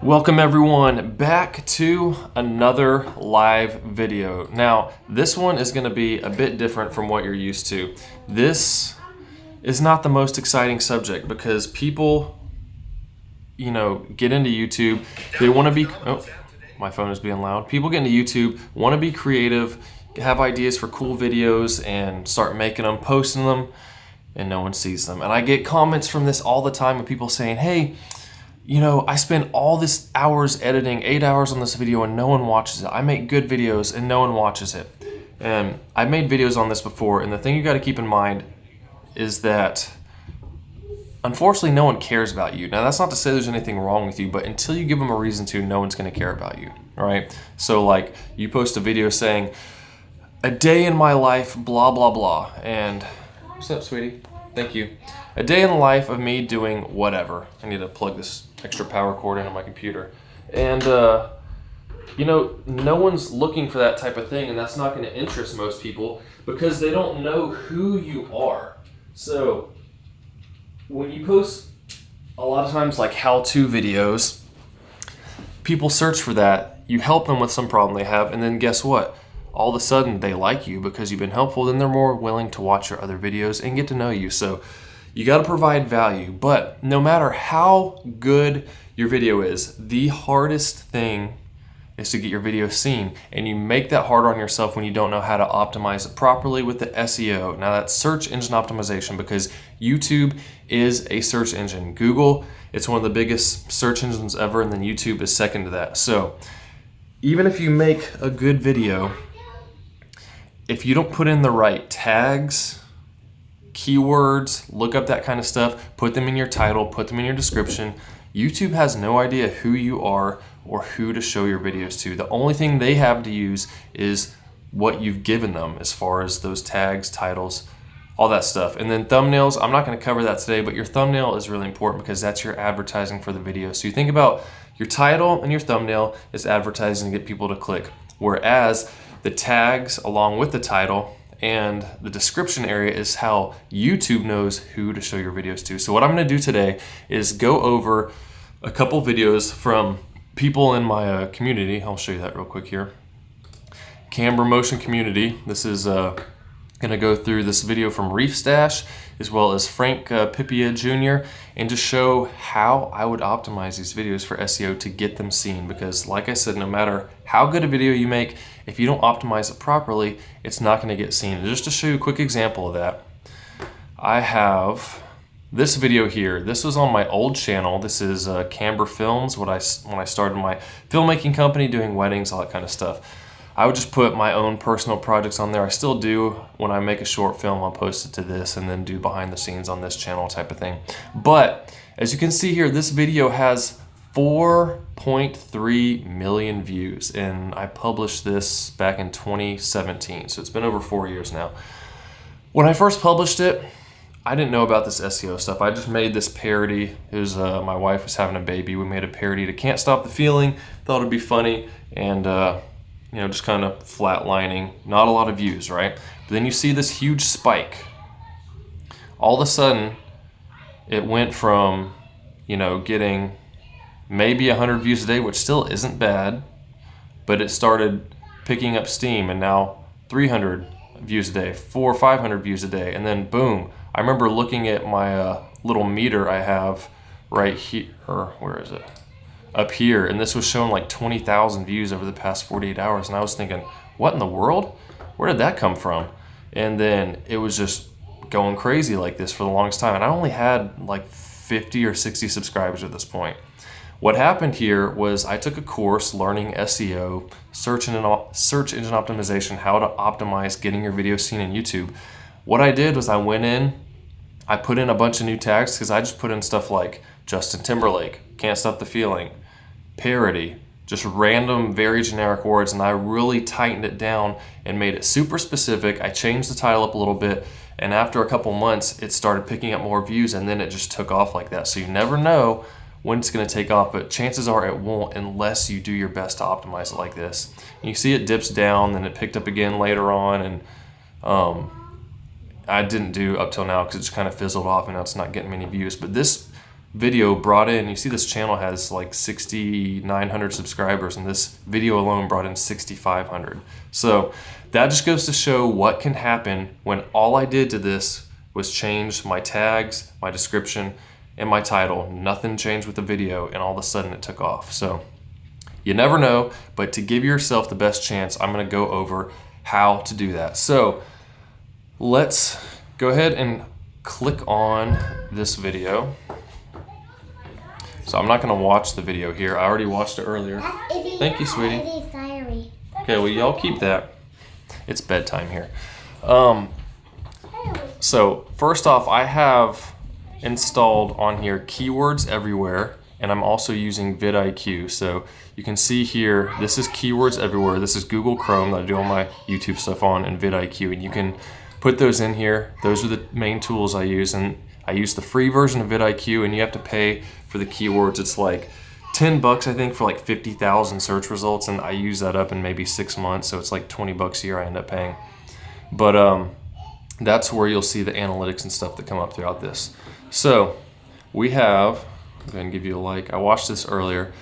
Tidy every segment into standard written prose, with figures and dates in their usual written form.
Welcome everyone back to another live video. Now, this one is going to be a bit different from what you're used to. This is not the most exciting subject because people, get into YouTube. They want to be, oh, my phone is being loud. People get into YouTube, want to be creative, have ideas for cool videos and start making them, posting them, and no one sees them. And I get comments from this all the time of people saying, hey, I spend all this hours editing, 8 hours on this video and no one watches it. I make good videos and no one watches it. And I've made videos on this before, and the thing you got to keep in mind is that unfortunately no one cares about you. Now that's not to say there's anything wrong with you, but until you give them a reason to, no one's going to care about you, all right? So like you post a video saying, a day in my life, blah, blah, blah. And what's up, sweetie? Thank you. A day in the life of me doing whatever. I need to plug this extra power cord into my computer. And, no one's looking for that type of thing, and that's not going to interest most people because they don't know who you are. So when you post a lot of times like how-to videos, people search for that. You help them with some problem they have, and then guess what? All of a sudden they like you because you've been helpful. Then they're more willing to watch your other videos and get to know you. So you got to provide value, but no matter how good your video is, the hardest thing is to get your video seen, and you make that harder on yourself when you don't know how to optimize it properly with the SEO. Now that's search engine optimization, because YouTube is a search engine. Google, it's one of the biggest search engines ever, and then YouTube is second to that. So even if you make a good video, if you don't put in the right tags, keywords, look up that kind of stuff, put them in your title, put them in your description, YouTube has no idea who you are or who to show your videos to. The only thing they have to use is what you've given them as far as those tags, titles, all that stuff. And then thumbnails, I'm not going to cover that today, but your thumbnail is really important because that's your advertising for the video. So you think about your title and your thumbnail is advertising to get people to click, whereas the tags along with the title and the description area is how YouTube knows who to show your videos to. So what I'm going to do today is go over a couple videos from people in my community. I'll show you that real quick here. Camber Motion community. This is going to go through this video from Reef Stash as well as Frank Pipia Jr. and just show how I would optimize these videos for SEO to get them seen. Because like I said, no matter how good a video you make, if you don't optimize it properly, it's not going to get seen. And just to show you a quick example of that, I have this video here. This was on my old channel. This is Camber Films, when I started my filmmaking company, doing weddings, all that kind of stuff. I would just put my own personal projects on there. I still do. When I make a short film, I'll post it to this and then do behind the scenes on this channel type of thing. But as you can see here, this video has 4.3 million views, and I published this back in 2017. So it's been over 4 years now. When I first published it, I didn't know about this SEO stuff. I just made this parody. It was my wife was having a baby. We made a parody to Can't Stop the Feeling. Thought it'd be funny, and just kind of flatlining, not a lot of views, right? But then you see this huge spike. All of a sudden, it went from, getting maybe 100 views a day, which still isn't bad, but it started picking up steam, and now 300 views a day, 400 or 500 views a day, and then boom. I remember looking at my little meter I have right here, or where is it? Up here, and this was showing like 20,000 views over the past 48 hours, and I was thinking, what in the world? Where did that come from? And then it was just going crazy like this for the longest time, and I only had like 50 or 60 subscribers at this point. What happened here was I took a course learning SEO, search engine optimization, how to optimize getting your video seen in YouTube. What I did was I went in, I put in a bunch of new tags, because I just put in stuff like Justin Timberlake, Can't Stop the Feeling, parody, just random, very generic words, and I really tightened it down and made it super specific. I changed the title up a little bit, and after a couple months, it started picking up more views, and then it just took off like that. So you never know when it's going to take off, but chances are it won't unless you do your best to optimize it like this. And you see it dips down, then it picked up again later on, and I didn't do up till now because it just kind of fizzled off and now it's not getting many views. But this video brought in, you see this channel has like 6,900 subscribers, and this video alone brought in 6,500. So that just goes to show what can happen when all I did to this was change my tags, my description, and my title. Nothing changed with the video, and all of a sudden it took off. So you never know, but to give yourself the best chance, I'm gonna go over how to do that. So let's go ahead and click on this video. So I'm not gonna watch the video here. I already watched it earlier. Thank you, sweetie. Okay, well, y'all keep that. It's bedtime here. So first off, I have installed on here Keywords Everywhere, and I'm also using vidIQ. So you can see here, this is Keywords Everywhere. This is Google Chrome that I do all my YouTube stuff on, and vidIQ, and you can put those in here. Those are the main tools I use, and I use the free version of vidIQ, and you have to pay for the keywords. It's like $10, I think, for like 50,000 search results, and I use that up in maybe 6 months, so it's like $20 a year I end up paying. But that's where you'll see the analytics and stuff that come up throughout this. So we have, I'm going to give you a like, I watched this earlier.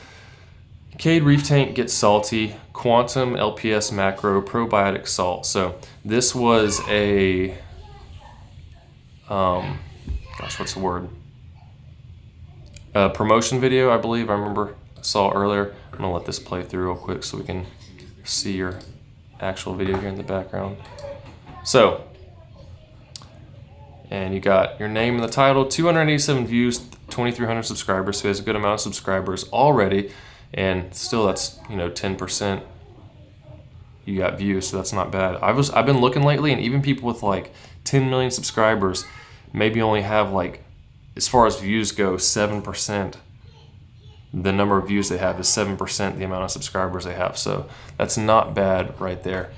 Cade Reef Tank Gets Salty, Quantum LPS Macro Probiotic Salt. So this was a, gosh, what's the word? A promotion video, I believe. I remember I saw earlier. I'm gonna let this play through real quick so we can see your actual video here in the background. So, and you got your name in the title, 287 views, 2,300 subscribers. So he has a good amount of subscribers already, and still that's, you know, 10%. You got views, so that's not bad. I've been looking lately, and even people with like 10 million subscribers maybe only have, like, as far as views go, 7%. The number of views they have is 7% the amount of subscribers they have. So that's not bad right there.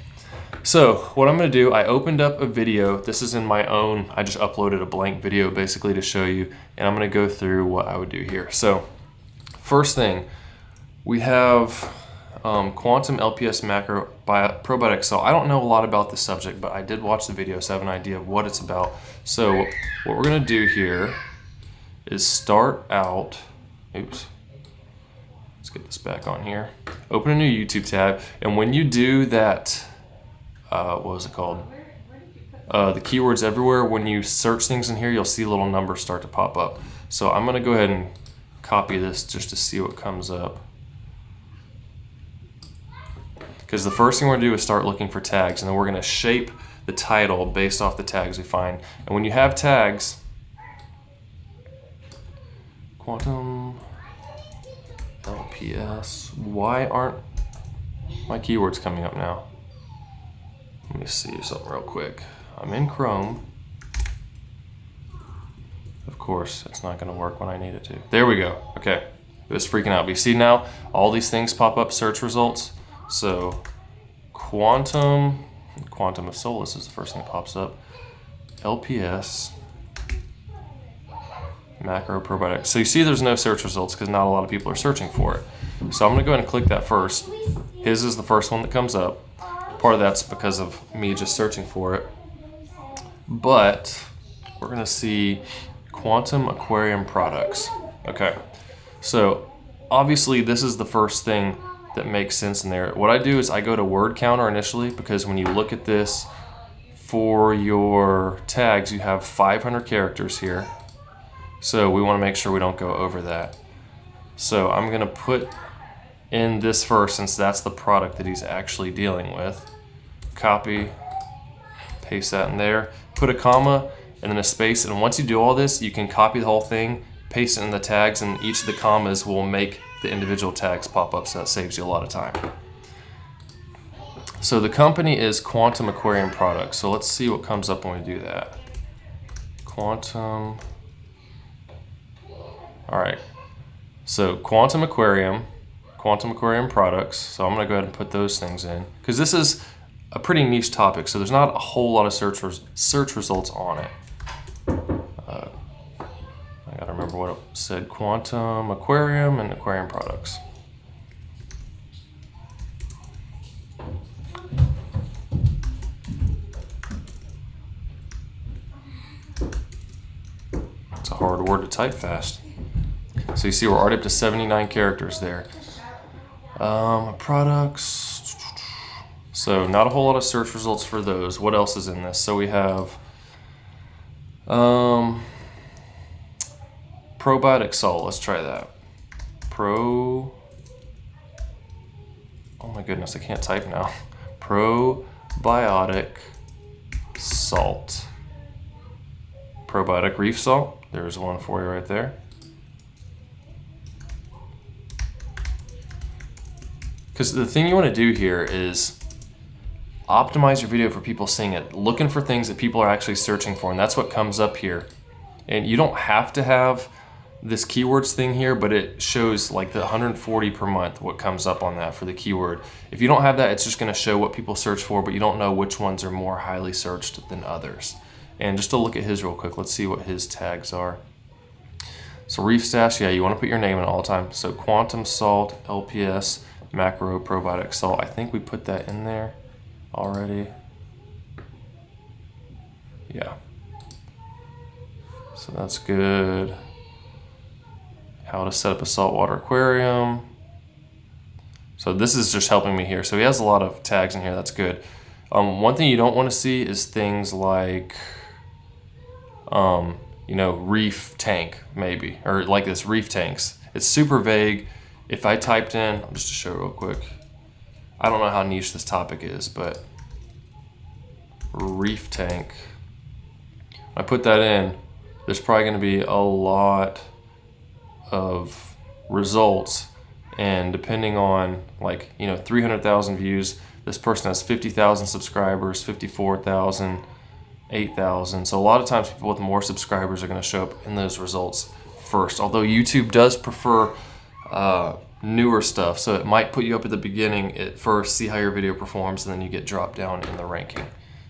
So what I'm gonna do, I opened up a video. This is in my own, I just uploaded a blank video basically to show you, and I'm gonna go through what I would do here. So first thing, we have Quantum LPS Macro Probiotic Salt. I don't know a lot about this subject, but I did watch the video, so I have an idea of what it's about. So what we're gonna do here is start out, oops, let's get this back on here. Open a new YouTube tab, and when you do that, what was it called? The Keywords Everywhere, when you search things in here, you'll see little numbers start to pop up. So I'm gonna go ahead and copy this just to see what comes up. Because the first thing we're gonna do is start looking for tags, and then we're gonna shape the title based off the tags we find. And when you have tags, Quantum LPS, why aren't my keywords coming up now? Let me see something real quick. I'm in Chrome. Of course, it's not gonna work when I need it to. There we go, okay. It was freaking out. But you see now, all these things pop up, search results. So Quantum of Solace is the first thing that pops up. LPS, Macro Probiotic. So you see there's no search results because not a lot of people are searching for it. So I'm gonna go ahead and click that first. His is the first one that comes up. Part of that's because of me just searching for it. But we're gonna see Quantum Aquarium Products. Okay, so obviously this is the first thing that makes sense in there. What I do is I go to word counter initially, because when you look at this for your tags, you have 500 characters here. So we want to make sure we don't go over that. So I'm going to put in this first, since that's the product that he's actually dealing with. Copy, paste that in there, put a comma and then a space, and once you do all this, you can copy the whole thing, paste it in the tags, and each of the commas will make the individual tags pop up, so that saves you a lot of time. So the company is Quantum Aquarium Products. So let's see what comes up when we do that. Quantum. All right. So Quantum Aquarium Products. So I'm gonna go ahead and put those things in, because this is a pretty niche topic, so there's not a whole lot of search results on it. I gotta remember what it said. Quantum Aquarium and Aquarium Products. It's a hard word to type fast. So you see we're already up to 79 characters there. Products. So not a whole lot of search results for those. What else is in this? So we have probiotic salt. Let's try that. Oh my goodness, I can't type now. Probiotic salt. Probiotic reef salt. There's one for you right there. Because the thing you want to do here is optimize your video for people seeing it, looking for things that people are actually searching for, and that's what comes up here. And you don't have to have this keywords thing here, but it shows like the 140 per month, what comes up on that for the keyword. If you don't have that, it's just going to show what people search for, but you don't know which ones are more highly searched than others. And just to look at his real quick, let's see what his tags are. So Reef Stash, yeah, you want to put your name in all the time. So Quantum Salt, LPS, Macro Probiotic Salt. I think we put that in there already. Yeah. So that's good. How to set up a saltwater aquarium. So this is just helping me here. So he has a lot of tags in here, that's good. One thing you don't want to see is things like, you know, reef tank maybe, or like this reef tanks. It's super vague. If I typed in, just to show real quick, I don't know how niche this topic is, but reef tank, I put that in, there's probably going to be a lot of results, and depending on, like, you know, 300,000 views, this person has 50,000 subscribers, 54,000, 8,000. So a lot of times people with more subscribers are going to show up in those results first, although YouTube does prefer newer stuff, so it might put you up at the beginning at first, see how your video performs, and then you get dropped down in the ranking.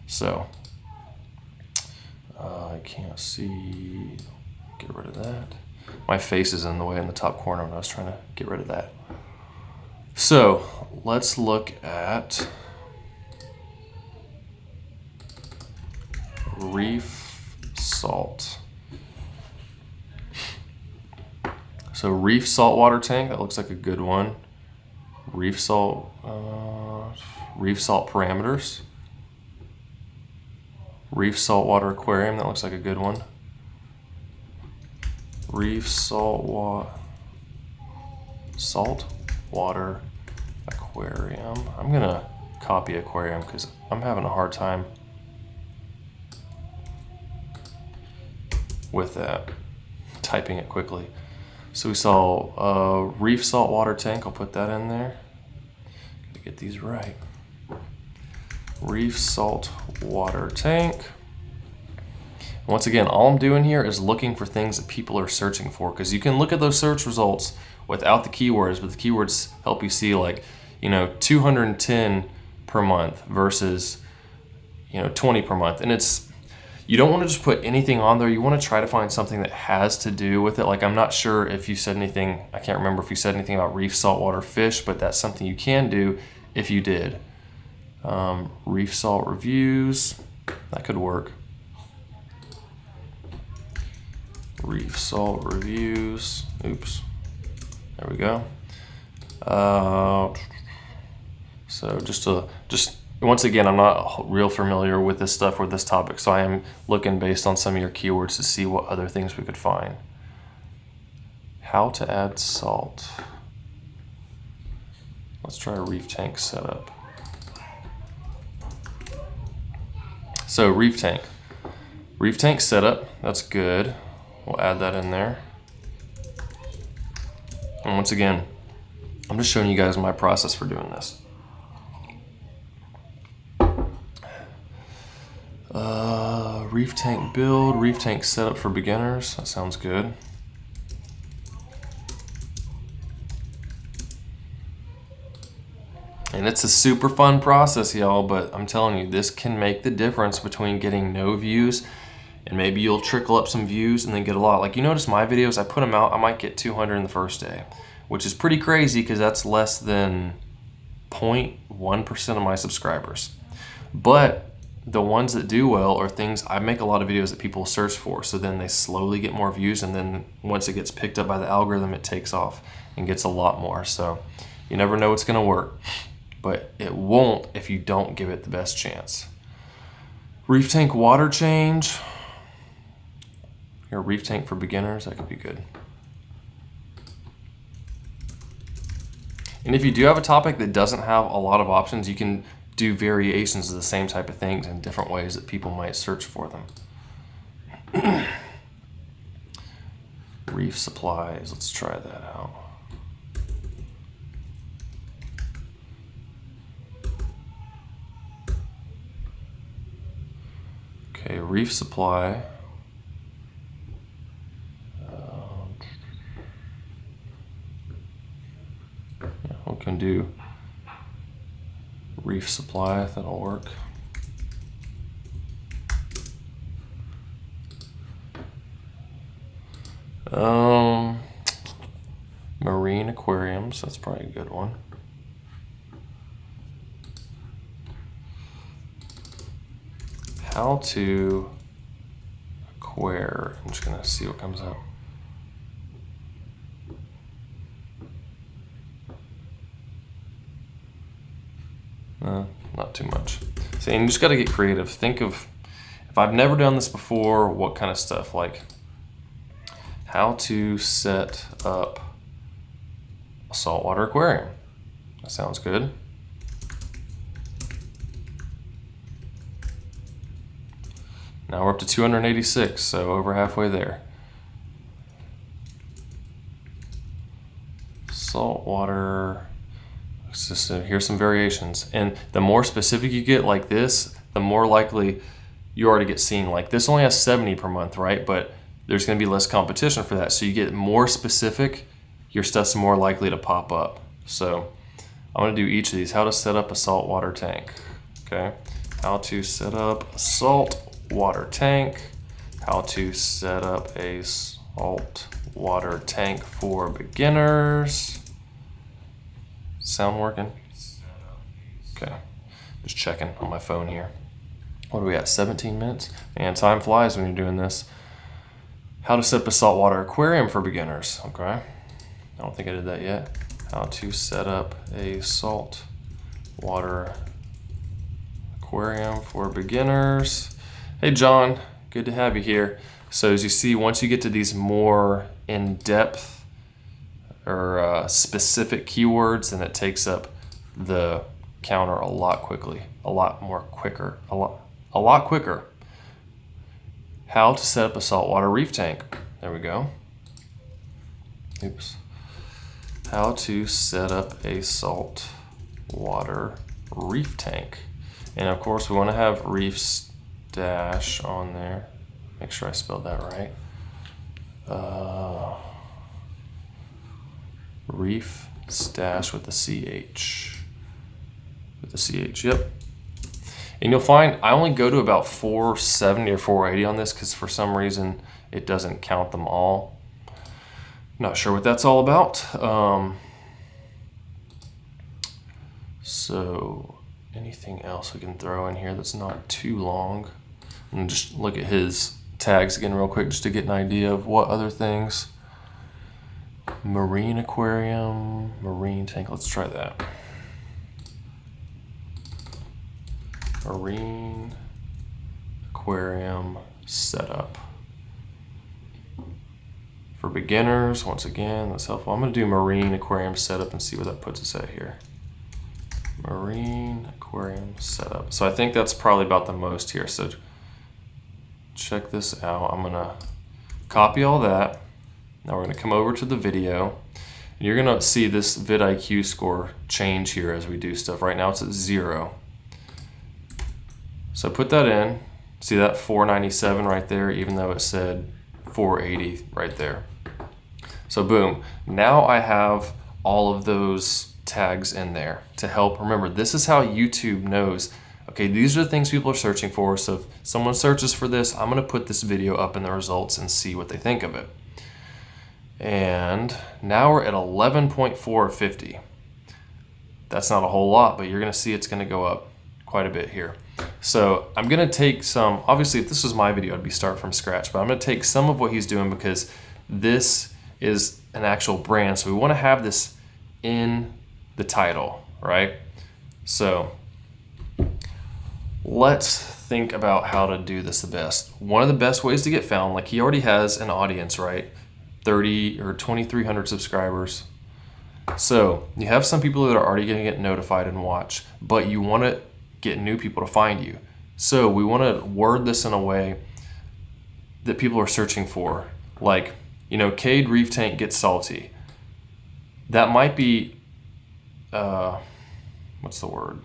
So I can't see, get rid of that. My face is in the way in the top corner when I was trying to get rid of that. So let's look at reef salt. So reef saltwater tank, that looks like a good one. Reef salt parameters. Reef saltwater aquarium, that looks like a good one. Reef saltwater aquarium. I'm gonna copy aquarium because I'm having a hard time with that, typing it quickly. So we saw reef saltwater tank, I'll put that in there. Gotta get these right. Reef saltwater tank. Once again, all I'm doing here is looking for things that people are searching for, because you can look at those search results without the keywords, but the keywords help you see, like, you know, 210 per month versus, you know, 20 per month. And it's, you don't want to just put anything on there. You want to try to find something that has to do with it. Like, I'm not sure if you said anything, I can't remember if you said anything about reef saltwater fish, but that's something you can do if you did. Reef salt reviews, that could work. Reef salt reviews, oops, there we go. So just once again, I'm not real familiar with this stuff or this topic, so I am looking based on some of your keywords to see what other things we could find. How to add salt. Let's try a reef tank setup. So reef tank setup, that's good. We'll add that in there. And once again, I'm just showing you guys my process for doing this. Reef tank build, reef tank setup for beginners. That sounds good. And it's a super fun process, y'all, but I'm telling you, this can make the difference between getting no views and maybe you'll trickle up some views and then get a lot. Like, you notice my videos, I put them out, I might get 200 in the first day, which is pretty crazy because that's less than 0.1% of my subscribers. But the ones that do well are things, I make a lot of videos that people search for, so then they slowly get more views, and then once it gets picked up by the algorithm, it takes off and gets a lot more. So you never know what's gonna work, but it won't if you don't give it the best chance. Reef tank water change. Your reef tank for beginners, that could be good. And if you do have a topic that doesn't have a lot of options, you can do variations of the same type of things in different ways that people might search for them. Reef supplies, let's try that out. Okay, reef supply. We can do reef supply, that'll work. Marine aquariums, that's probably a good one. How to aquare, I'm just gonna see what comes up. Not too much. So you just got to get creative. Think of, if I've never done this before, what kind of stuff, like how to set up a saltwater aquarium. That sounds good. Now we're up to 286, so over halfway there. Saltwater. Just, here's some variations, and the more specific you get like this, the more likely you already get seen. Like this only has 70 per month, right? But there's going to be less competition for that, so you get more specific, your stuff's more likely to pop up. So I'm going to do each of these. How to set up a saltwater tank. Okay, how to set up a saltwater tank. How to set up a saltwater tank for beginners. Sound working? Okay, just checking on my phone here. What are we at, 17 minutes? Man, time flies when you're doing this. How to set up a saltwater aquarium for beginners. Okay, I don't think I did that yet. How to set up a saltwater aquarium for beginners. Hey John, good to have you here. So as you see, once you get to these more in-depth or specific keywords, then it takes up the counter a lot quicker. How to set up a saltwater reef tank. There we go. Oops. How to set up a saltwater reef tank. And of course we want to have reef stash on there. Make sure I spelled that right. Reef stash with the CH. With the CH, yep. And you'll find I only go to about 470 or 480 on this because for some reason it doesn't count them all. Not sure what that's all about. So anything else we can throw in here that's not too long? And just look at his tags again real quick just to get an idea of what other things. Marine aquarium, marine tank, let's try that. Marine aquarium setup. For beginners, once again, that's helpful. I'm gonna do marine aquarium setup and see what that puts us at here. Marine aquarium setup. So I think that's probably about the most here. So check this out. I'm gonna copy all that. Now we're gonna come over to the video and you're gonna see this vidIQ score change here as we do stuff. Right now it's at 0. So put that in. See that 497 right there, even though it said 480 right there. So boom, now I have all of those tags in there to help. Remember, this is how YouTube knows, okay, these are the things people are searching for. So if someone searches for this, I'm gonna put this video up in the results and see what they think of it. And now we're at 11.450. That's not a whole lot, but you're gonna see it's gonna go up quite a bit here. So I'm gonna take some, obviously if this was my video, I'd be start from scratch, but I'm gonna take some of what he's doing because this is an actual brand. So we wanna have this in the title, right? So let's think about how to do this the best. One of the best ways to get found, like he already has an audience, right? 30 or 2,300 subscribers. So you have some people that are already gonna get notified and watch, but you wanna get new people to find you. So we wanna word this in a way that people are searching for. Like, you know, Cade Reef Tank gets salty. That might be, what's the word?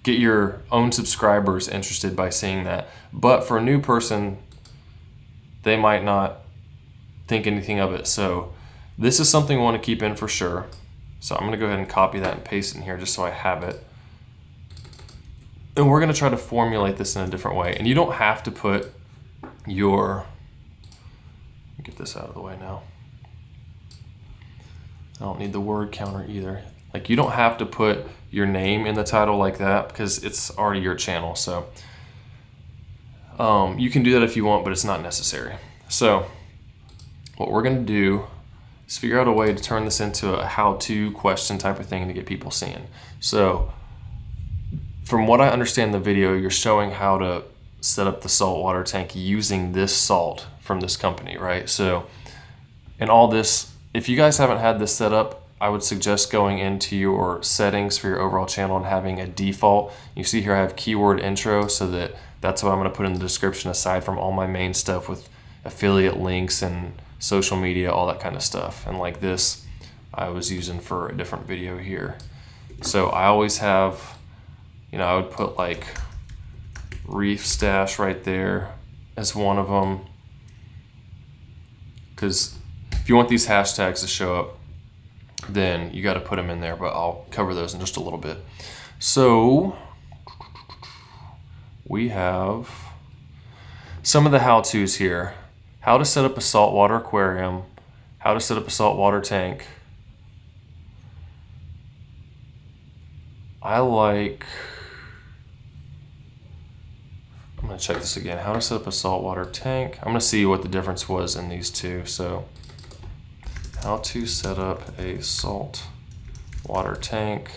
Get your own subscribers interested by seeing that. But for a new person, they might not think anything of it. So this is something I want to keep in for sure. So I'm going to go ahead and copy that and paste it in here just so I have it. And we're going to try to formulate this in a different way. And you don't have to put your, get this out of the way now. I don't need the word counter either. Like you don't have to put your name in the title like that because it's already your channel. So you can do that if you want, but it's not necessary. So what we're gonna do is figure out a way to turn this into a how-to question type of thing to get people seeing. So from what I understand in the video, you're showing how to set up the saltwater tank using this salt from this company, right? So, and all this, if you guys haven't had this set up, I would suggest going into your settings for your overall channel and having a default. You see here I have keyword intro, so that's what I'm going to put in the description aside from all my main stuff with affiliate links and social media, all that kind of stuff. And like this, I was using for a different video here. So I always have, you know, I would put like Reef Stash right there as one of them. Because if you want these hashtags to show up, then you got to put them in there, but I'll cover those in just a little bit. So we have some of the how-tos here. How to set up a saltwater aquarium, how to set up a saltwater tank. I'm gonna check this again. How to set up a saltwater tank. I'm gonna see what the difference was in these two. So how to set up a salt water tank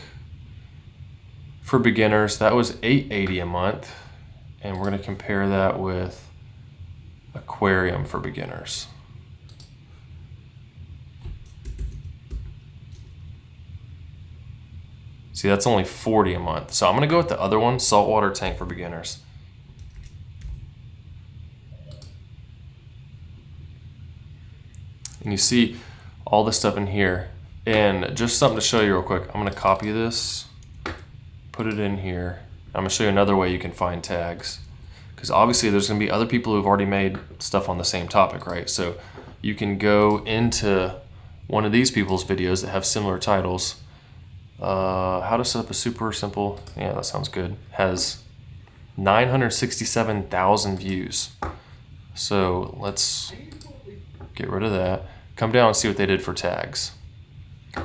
for beginners. That was $8.80 a month, and we're going to compare that with aquarium for beginners. See, that's only $40 a month. So I'm going to go with the other one, saltwater tank for beginners. And you see all this stuff in here. And just something to show you real quick. I'm gonna copy this, put it in here. I'm gonna show you another way you can find tags. Because obviously there's gonna be other people who've already made stuff on the same topic, right? So you can go into one of these people's videos that have similar titles. How to set up a super simple, yeah, that sounds good. Has 967,000 views. So let's get rid of that. Come down and see what they did for tags. And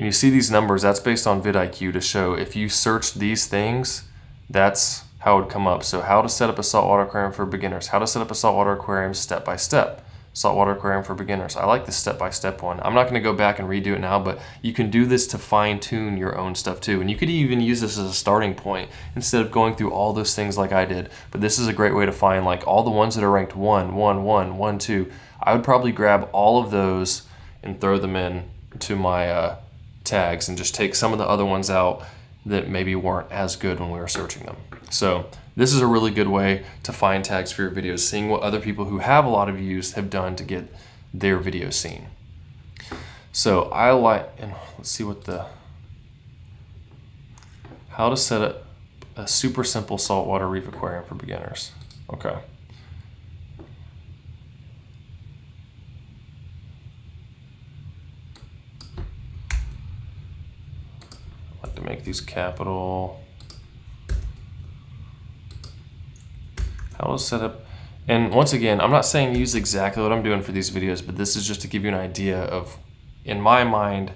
you see these numbers, that's based on vidIQ to show if you search these things, that's how it would come up. So how to set up a saltwater aquarium for beginners, how to set up a saltwater aquarium step by step, saltwater aquarium for beginners. I like the step-by-step one. I'm not gonna go back and redo it now, but you can do this to fine tune your own stuff too. And you could even use this as a starting point instead of going through all those things like I did. But this is a great way to find like all the ones that are ranked 1, 1, 1, 1, 2. I would probably grab all of those and throw them in to my tags and just take some of the other ones out that maybe weren't as good when we were searching them. So this is a really good way to find tags for your videos, seeing what other people who have a lot of views have done to get their videos seen. So I like, and let's see what how to set up a super simple saltwater reef aquarium for beginners. Okay. I like to make these capital. How to set up, and once again, I'm not saying use exactly what I'm doing for these videos, but this is just to give you an idea of, in my mind,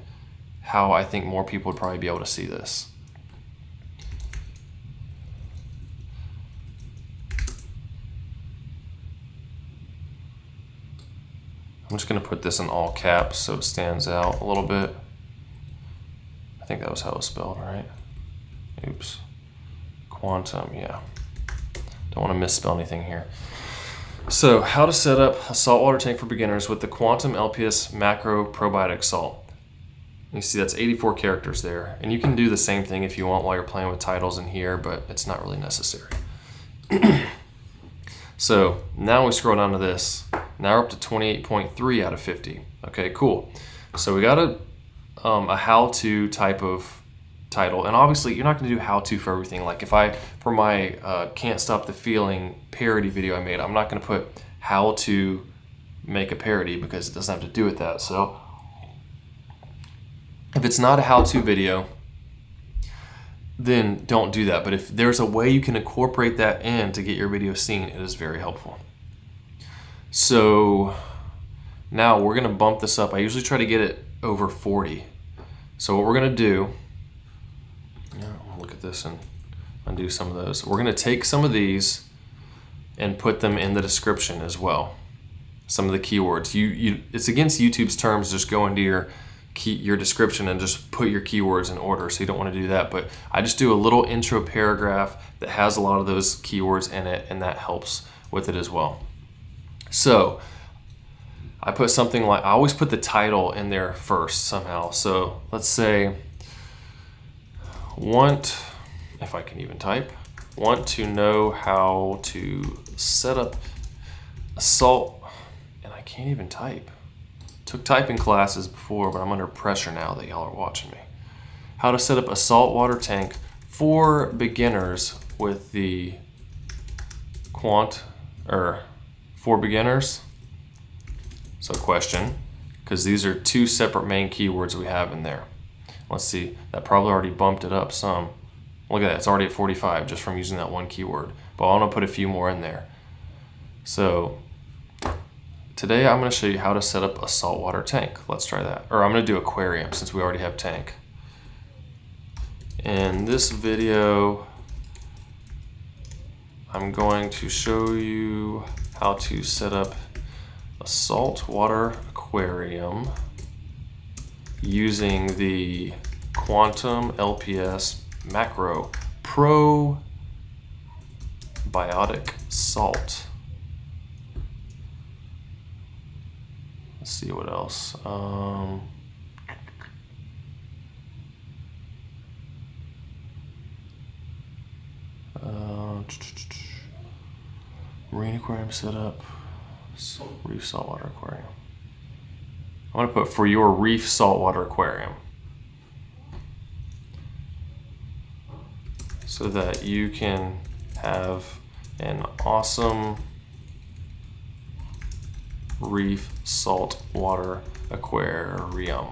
how I think more people would probably be able to see this. I'm just gonna put this in all caps so it stands out a little bit. I think that was how it was spelled, right? Oops. Quantum, yeah. Don't want to misspell anything here. So, how to set up a saltwater tank for beginners with the Quantum LPS Macro Probiotic Salt. You see that's 84 characters there. And you can do the same thing if you want while you're playing with titles in here, but it's not really necessary. So, now we scroll down to this. Now we're up to 28.3 out of 50. Okay, cool. So we got a how-to type of title, and obviously you're not going to do how-to for everything. Like for my Can't Stop the Feeling parody video I made, I'm not going to put how to make a parody because it doesn't have to do with that. So if it's not a how-to video, then don't do that. But if there's a way you can incorporate that in to get your video seen, it is very helpful. So now we're going to bump this up. I usually try to get it over 40. So what we're going to do, look at this and undo some of those. We're going to take some of these and put them in the description as well. Some of the keywords. It's against YouTube's terms. Just go into your description and just put your keywords in order. So you don't want to do that. But I just do a little intro paragraph that has a lot of those keywords in it, and that helps with it as well. So I put something like, I always put the title in there first somehow. So let's say, if I can even type, want to know how to set up a salt, and I can't even type. Took typing classes before, but I'm under pressure now that y'all are watching me. How to set up a saltwater tank for beginners with the for beginners. So question, because these are two separate main keywords we have in there. Let's see, that probably already bumped it up some. Look at that, it's already at 45 just from using that one keyword. But I want to put a few more in there. So today I'm going to show you how to set up a saltwater tank. Let's try that. Or I'm going to do aquarium since we already have tank. In this video, I'm going to show you how to set up a saltwater aquarium using the Quantum LPS Macro Probiotic Salt. Let's see what else. Marine aquarium setup, reef saltwater aquarium. I'm going to put for your reef saltwater aquarium so that you can have an awesome reef saltwater aquarium.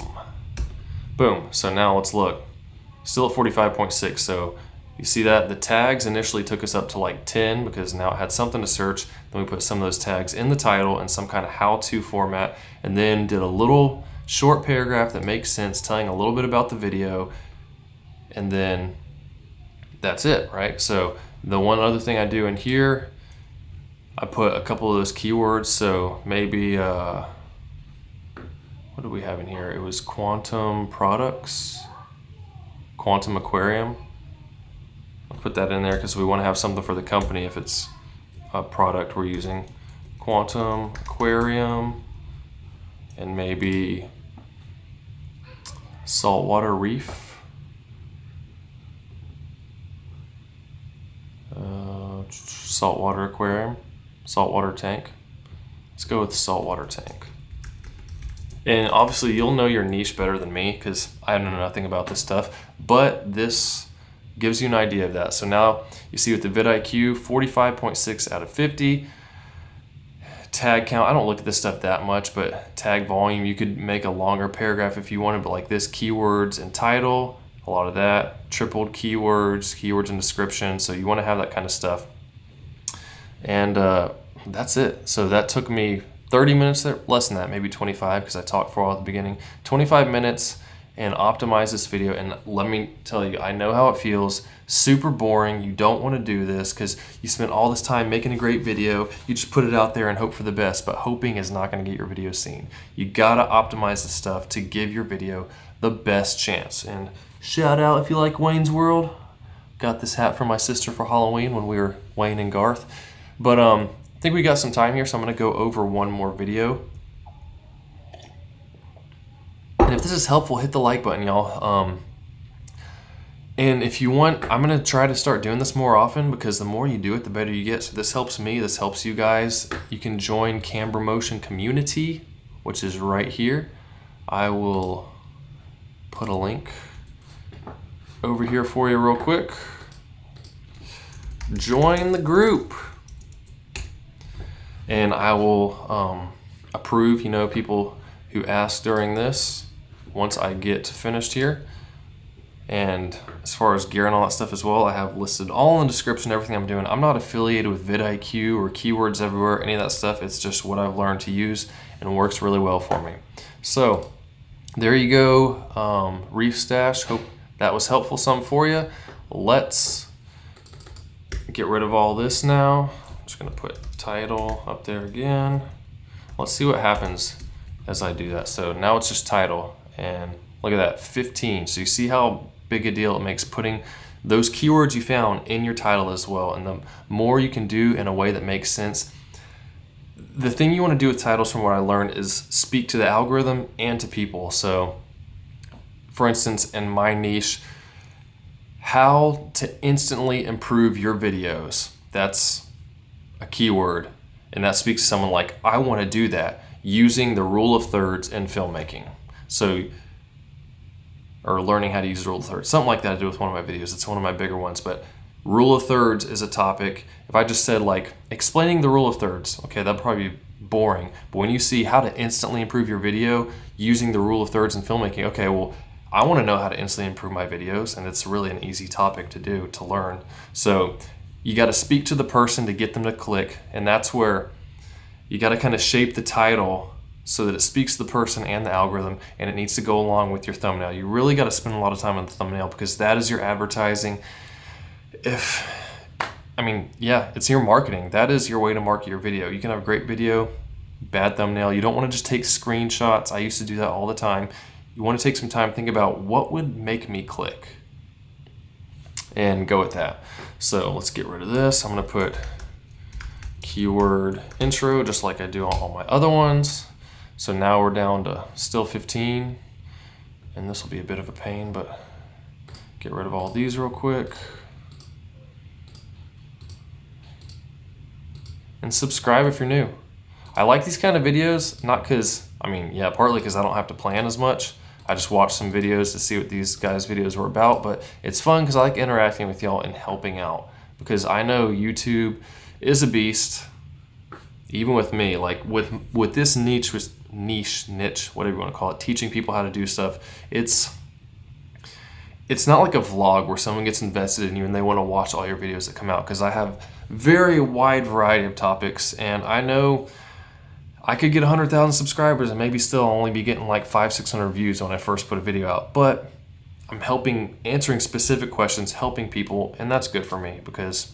Boom. So now let's look. Still at 45.6. So you see that the tags initially took us up to like 10 because now it had something to search. Then we put some of those tags in the title in some kind of how-to format, and then did a little short paragraph that makes sense, telling a little bit about the video, and then that's it, right? So the one other thing I do in here, I put a couple of those keywords. So maybe, what do we have in here? It was quantum products, quantum aquarium. I'll put that in there because we want to have something for the company if it's a product we're using. Quantum aquarium, and maybe saltwater reef. Saltwater aquarium, saltwater tank. Let's go with saltwater tank. And obviously you'll know your niche better than me because I know nothing about this stuff, but this gives you an idea of that. So now you see with the vidIQ, 45.6 out of 50. Tag count, I don't look at this stuff that much, but tag volume, you could make a longer paragraph if you wanted, but like this, keywords and title, a lot of that, tripled keywords and description. So you want to have that kind of stuff. And that's it. So that took me 30 minutes, less than that, maybe 25, because I talked for a while at the beginning. 25 minutes and optimize this video. And let me tell you, I know how it feels super boring. You don't want to do this because you spent all this time making a great video. You just put it out there and hope for the best, but hoping is not going to get your video seen. You got to optimize the stuff to give your video the best chance. And shout out if you like Wayne's World. Got this hat from my sister for Halloween when we were Wayne and Garth. But I think we got some time here, so I'm going to go over one more video. And if this is helpful, hit the like button, y'all. And if you want, I'm going to try to start doing this more often because the more you do it, the better you get. So this helps me, this helps you guys. You can join Camber Motion Community, which is right here. I will put a link over here for you real quick. Join the group. And I will approve, people who ask during this once I get finished here. And as far as gear and all that stuff as well, I have listed all in the description, everything I'm doing. I'm not affiliated with vidIQ or Keywords Everywhere, any of that stuff. It's just what I've learned to use and works really well for me. So there you go, Reef Stash. Hope that was helpful some for you. Let's get rid of all this now. I'm just gonna put title up there again. Let's see what happens as I do that. So now it's just title, and look at that, 15. So you see how big a deal it makes putting those keywords you found in your title as well. And the more you can do in a way that makes sense. The thing you want to do with titles, from what I learned, is speak to the algorithm and to people. So for instance, in my niche, how to instantly improve your videos. That's a keyword, and that speaks to someone like, I want to do that using the rule of thirds in filmmaking. So, or learning how to use the rule of thirds, something like that to do with one of my videos. It's one of my bigger ones, but rule of thirds is a topic. If I just said like explaining the rule of thirds, okay, that'd probably be boring. But when you see how to instantly improve your video using the rule of thirds in filmmaking, okay, well, I want to know how to instantly improve my videos, and it's really an easy topic to do, to learn. So you got to speak to the person to get them to click, and that's where you got to kind of shape the title so that it speaks to the person and the algorithm, and it needs to go along with your thumbnail. You really got to spend a lot of time on the thumbnail because that is your advertising. It's your marketing. That is your way to market your video. You can have a great video, bad thumbnail. You don't want to just take screenshots. I used to do that all the time. You want to take some time, think about what would make me click and go with that. So let's get rid of this. I'm going to put keyword intro just like I do on all my other ones. So now we're down to still 15, and this will be a bit of a pain, but get rid of all these real quick. And subscribe if you're new. I like these kind of videos, not because, partly because I don't have to plan as much. I just watch some videos to see what these guys' videos were about, but it's fun because I like interacting with y'all and helping out, because I know YouTube is a beast, even with me. Like with this niche, whatever you want to call it, teaching people how to do stuff, it's not like a vlog where someone gets invested in you and they want to watch all your videos that come out, because I have very wide variety of topics, and I know I could get 100,000 subscribers and maybe still only be getting like 500-600 views when I first put a video out, but I'm answering specific questions, helping people, and that's good for me because,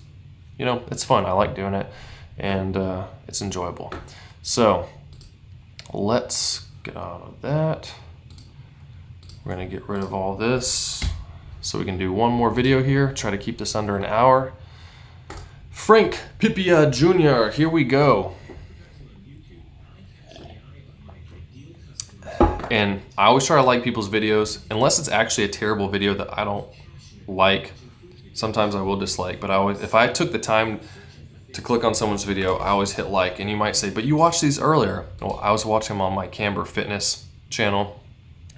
it's fun. I like doing it, and it's enjoyable. So let's get out of that. We're gonna get rid of all this so we can do one more video here, try to keep this under an hour. Frank Pipia Jr., here we go. And I always try to like people's videos, unless it's actually a terrible video that I don't like. Sometimes I will dislike, but if I took the time to click on someone's video, I always hit like. And you might say, but you watched these earlier. Well, I was watching them on my Camber Fitness channel.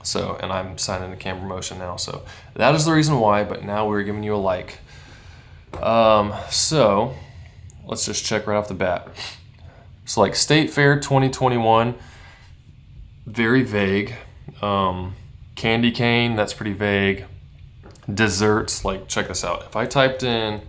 So, and I'm signed into Camber Motion now. So that is the reason why, but now we're giving you a like. So let's just check right off the bat. So like State Fair 2021, very vague. Candy cane, that's pretty vague. Desserts, like check this out. If I typed in,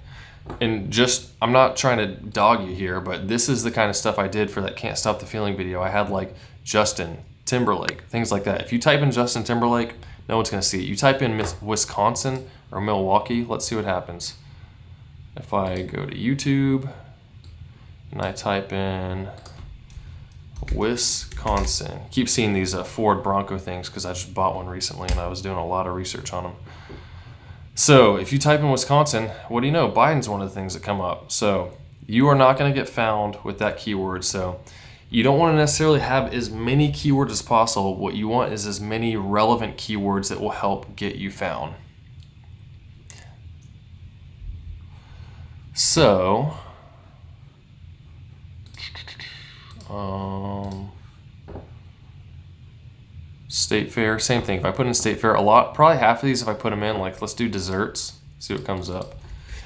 and just, I'm not trying to dog you here, but this is the kind of stuff I did for that Can't Stop the Feeling video. I had like Justin Timberlake, things like that. If you type in Justin Timberlake, no one's gonna see it. You type in Wisconsin, or Milwaukee. Let's see what happens. If I go to YouTube and I type in Wisconsin. Keep seeing these Ford Bronco things because I just bought one recently and I was doing a lot of research on them. So if you type in Wisconsin, what do you know? Biden's one of the things that come up. So you are not going to get found with that keyword. So you don't want to necessarily have as many keywords as possible. What you want is as many relevant keywords that will help get you found. So State Fair, same thing. If I put in State Fair, probably half of these, if I put them in, like let's do desserts, see what comes up.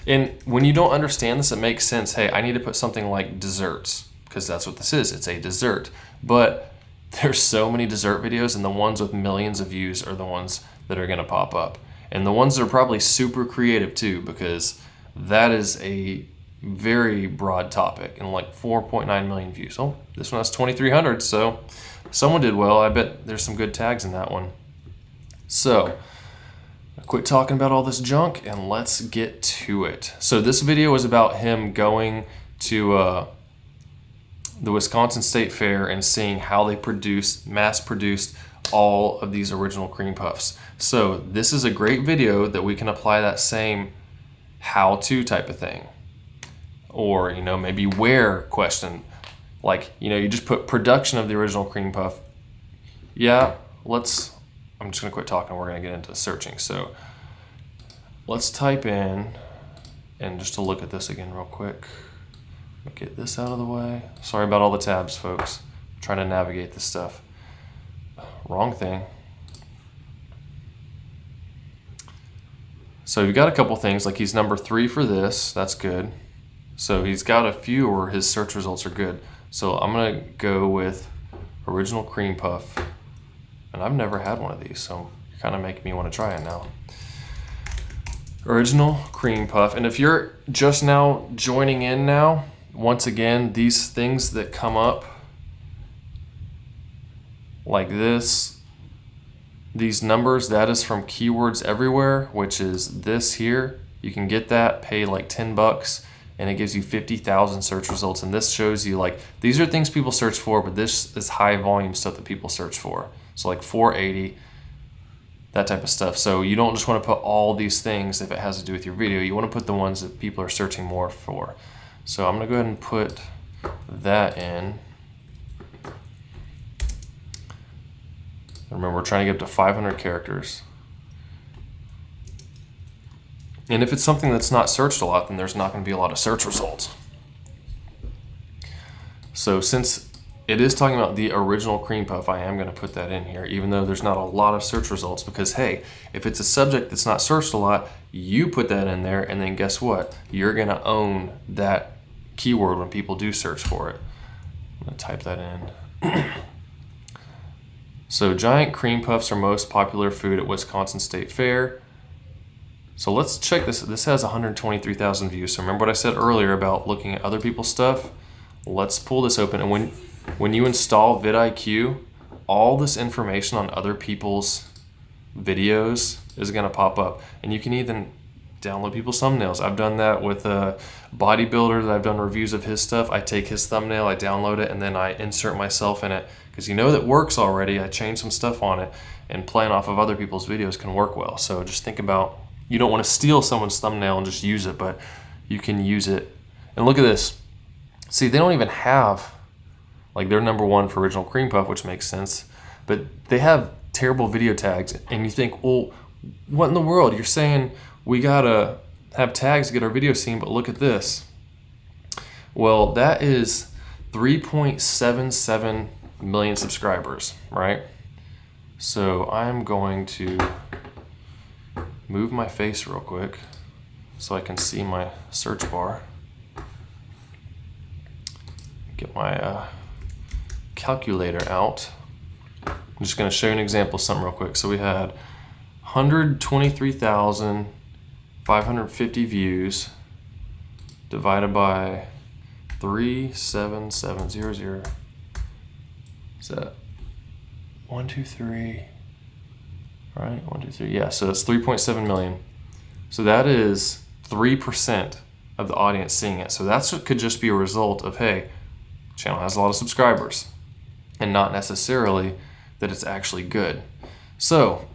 And when you don't understand this, it makes sense. Hey, I need to put something like desserts because that's what this is. It's a dessert. But there's so many dessert videos, and the ones with millions of views are the ones that are going to pop up. And the ones that are probably super creative too, because that is a very broad topic and like 4.9 million views. Oh, this one has 2,300, so someone did well. I bet there's some good tags in that one. So quit talking about all this junk and let's get to it. So this video is about him going to the Wisconsin State Fair and seeing how they mass produced all of these original cream puffs. So this is a great video that we can apply that same how-to type of thing. Or, maybe where question. Like, you just put production of the original cream puff. Yeah, I'm just going to quit talking. We're going to get into searching. So let's type in, and just to look at this again real quick. Get this out of the way. Sorry about all the tabs, folks. I'm trying to navigate this stuff. Wrong thing. So you've got a couple things, like he's number 3 for this. That's good. So he's got a few where his search results are good. So I'm going to go with original cream puff. And I've never had one of these, so you're kind of making me want to try it now. Original cream puff. And if you're just now joining in now, once again, these things that come up like this, these numbers, that is from Keywords Everywhere, which is this here. You can get that, pay like $10, and it gives you 50,000 search results. And this shows you like, these are things people search for, but this is high volume stuff that people search for. So like 480, that type of stuff. So you don't just want to put all these things if it has to do with your video. You want to put the ones that people are searching more for. So I'm going to go ahead and put that in. Remember, we're trying to get up to 500 characters. And if it's something that's not searched a lot, then there's not going to be a lot of search results. So since it is talking about the original cream puff, I am going to put that in here, even though there's not a lot of search results, because hey, if it's a subject that's not searched a lot, you put that in there, and then guess what? You're going to own that keyword when people do search for it. I'm going to type that in. So giant cream puffs are most popular food at Wisconsin State Fair. So let's check this. This has 123,000 views. So remember what I said earlier about looking at other people's stuff? Let's pull this open. And when you install vidIQ, all this information on other people's videos is going to pop up. And you can even download people's thumbnails. I've done that with a bodybuilder that I've done reviews of his stuff. I take his thumbnail, I download it, and then I insert myself in it. Because that works already. I changed some stuff on it, and playing off of other people's videos can work well. So just think about, you don't want to steal someone's thumbnail and just use it, but you can use it. And look at this. See, they don't even have, like, they're number 1 for original cream puff, which makes sense, but they have terrible video tags. And you think, well, what in the world? You're saying we gotta have tags to get our video seen, but look at this. Well, that is 3.77 million subscribers, right? So I'm going to move my face real quick so I can see my search bar. Get my calculator out. I'm just going to show you an example of something real quick. So we had 123,550 views divided by 37700. Is that 1, 2, 3? Right, 1, 2, 3. Yeah, so it's 3.7 million. So that is 3% of the audience seeing it. So that's what could just be a result of, hey, channel has a lot of subscribers, and not necessarily that it's actually good. So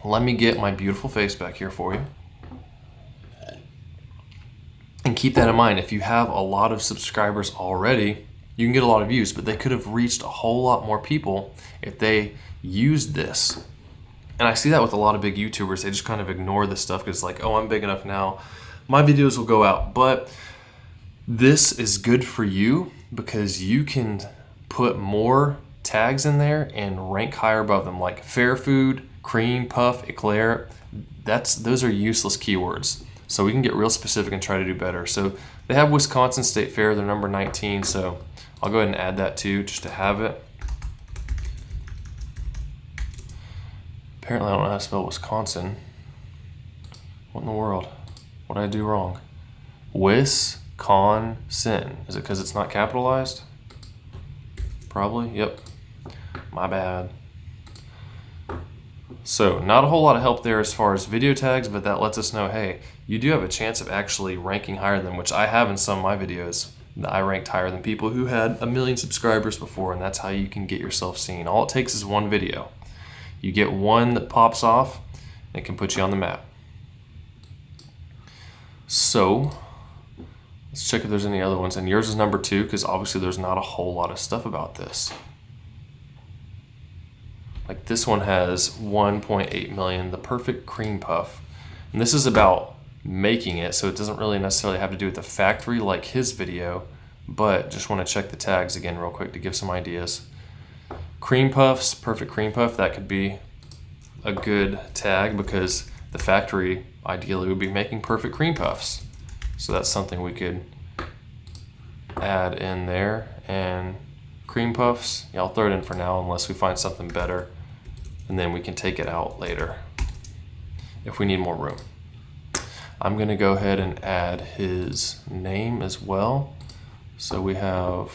let me get my beautiful face back here for you. And keep that in mind. If you have a lot of subscribers already, you can get a lot of views, but they could have reached a whole lot more people if they used this. And I see that with a lot of big YouTubers. They just kind of ignore this stuff because it's like, oh, I'm big enough now, my videos will go out. But this is good for you because you can put more tags in there and rank higher above them, like fair food, cream, puff, eclair. Those are useless keywords. So we can get real specific and try to do better. So they have Wisconsin State Fair, they're number 19. So I'll go ahead and add that too, just to have it. Apparently I don't know how to spell Wisconsin. What in the world? What did I do wrong? Wisconsin. Is it because it's not capitalized? Probably, yep. My bad. So not a whole lot of help there as far as video tags, but that lets us know, hey, you do have a chance of actually ranking higher than, which I have in some of my videos. I ranked higher than people who had 1 million subscribers before, and that's how you can get yourself seen. All it takes is one video. You get one that pops off, and it can put you on the map. So let's check if there's any other ones. And yours is number 2, because obviously there's not a whole lot of stuff about this. Like this one has 1.8 million, the perfect cream puff. And this is about making it, so it doesn't really necessarily have to do with the factory like his video, but just want to check the tags again real quick to give some ideas. Cream puffs, perfect cream puff, that could be a good tag because the factory ideally would be making perfect cream puffs. So that's something we could add in there. And cream puffs, yeah, I'll throw it in for now unless we find something better, and then we can take it out later if we need more room. I'm going to go ahead and add his name as well. So we have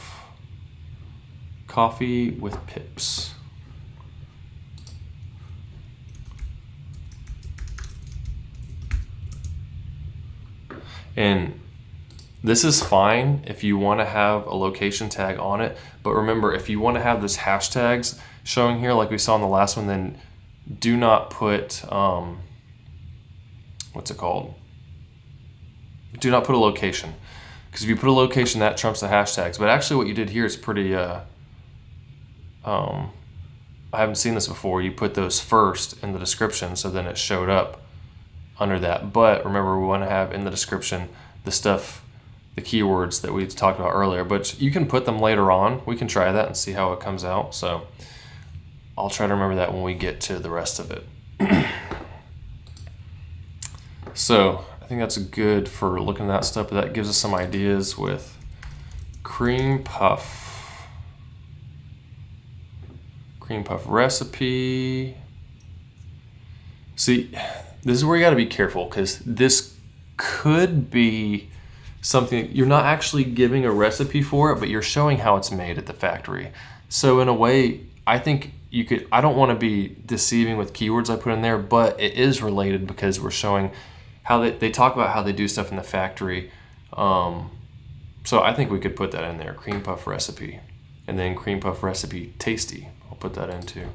Coffee with Pips. And this is fine if you want to have a location tag on it, but remember, if you want to have this hashtags showing here like we saw in the last one, then do not put what's it called? Do not put a location, because if you put a location, that trumps the hashtags. But actually what you did here is pretty I haven't seen this before. You put those first in the description, so then it showed up under that. But remember, we want to have in the description the stuff, the keywords that we talked about earlier, but you can put them later on. We can try that and see how it comes out. So I'll try to remember that when we get to the rest of it. So I think that's good for looking at that stuff, but that gives us some ideas with cream puff recipe. See, this is where you got to be careful, because this could be something you're not actually giving a recipe for it, but you're showing how it's made at the factory. So in a way, I think you could, I don't want to be deceiving with keywords I put in there, but it is related because we're showing how they talk about how they do stuff in the factory. So I think we could put that in there, cream puff recipe, and then cream puff recipe tasty. I'll put that in too.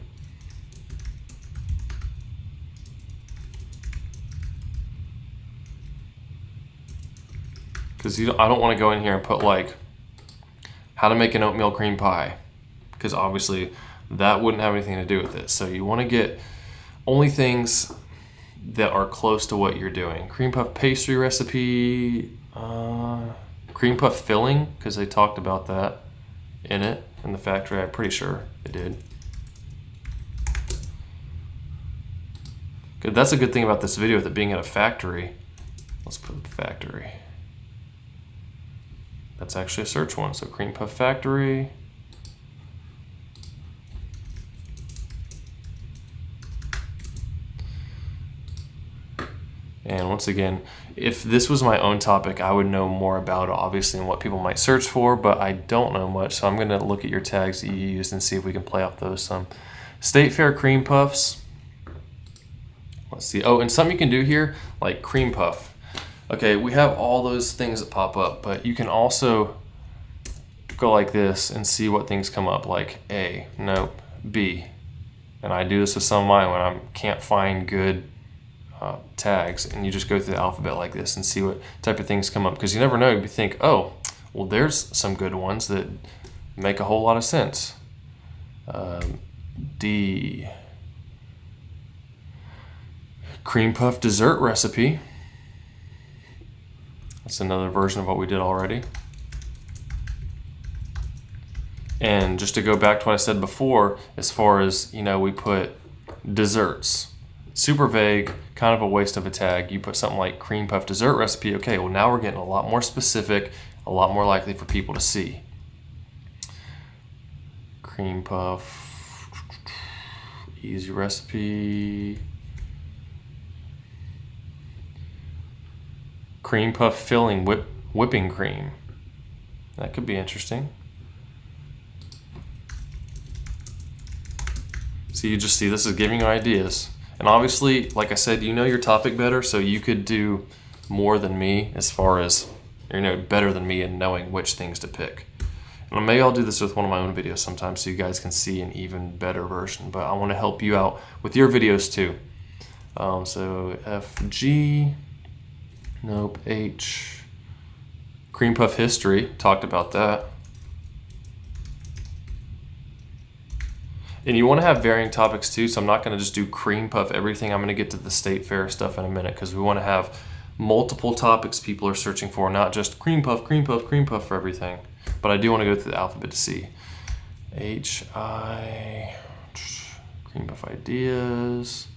Because I don't want to go in here and put like how to make an oatmeal cream pie, because obviously that wouldn't have anything to do with it. So you want to get only things that are close to what you're doing. Cream puff pastry recipe, cream puff filling, because they talked about that in it in the factory. I'm pretty sure they did. Good. That's a good thing about this video with it being at a factory. Let's put factory. That's actually a search one. So cream puff factory. And once again, if this was my own topic, I would know more about it, obviously, and what people might search for, but I don't know much. So I'm going to look at your tags that you used and see if we can play off those some. State Fair cream puffs. Let's see. Oh, and something you can do here, like cream puff. Okay, we have all those things that pop up, but you can also go like this and see what things come up, like A, nope, B. And I do this with some of mine when I can't find good tags, and you just go through the alphabet like this and see what type of things come up, because you never know. You think, oh, well, there's some good ones that make a whole lot of sense. D, cream puff dessert recipe. That's another version of what we did already. And just to go back to what I said before, as far as, we put desserts. Super vague, kind of a waste of a tag. You put something like cream puff dessert recipe. Okay, well, now we're getting a lot more specific, a lot more likely for people to see. Cream puff, easy recipe. Cream puff filling whipping cream. That could be interesting. So you just see, this is giving you ideas. And obviously, like I said, you know your topic better, so you could do more than me as far as, better than me in knowing which things to pick. And maybe I'll do this with one of my own videos sometime so you guys can see an even better version, but I want to help you out with your videos too. So F, G, nope, H, cream puff history, talked about that. And you want to have varying topics too, so I'm not going to just do cream puff everything. I'm going to get to the state fair stuff in a minute, because we want to have multiple topics people are searching for, not just cream puff, cream puff, cream puff for everything. But I do want to go through the alphabet to see. H, I, cream puff ideas,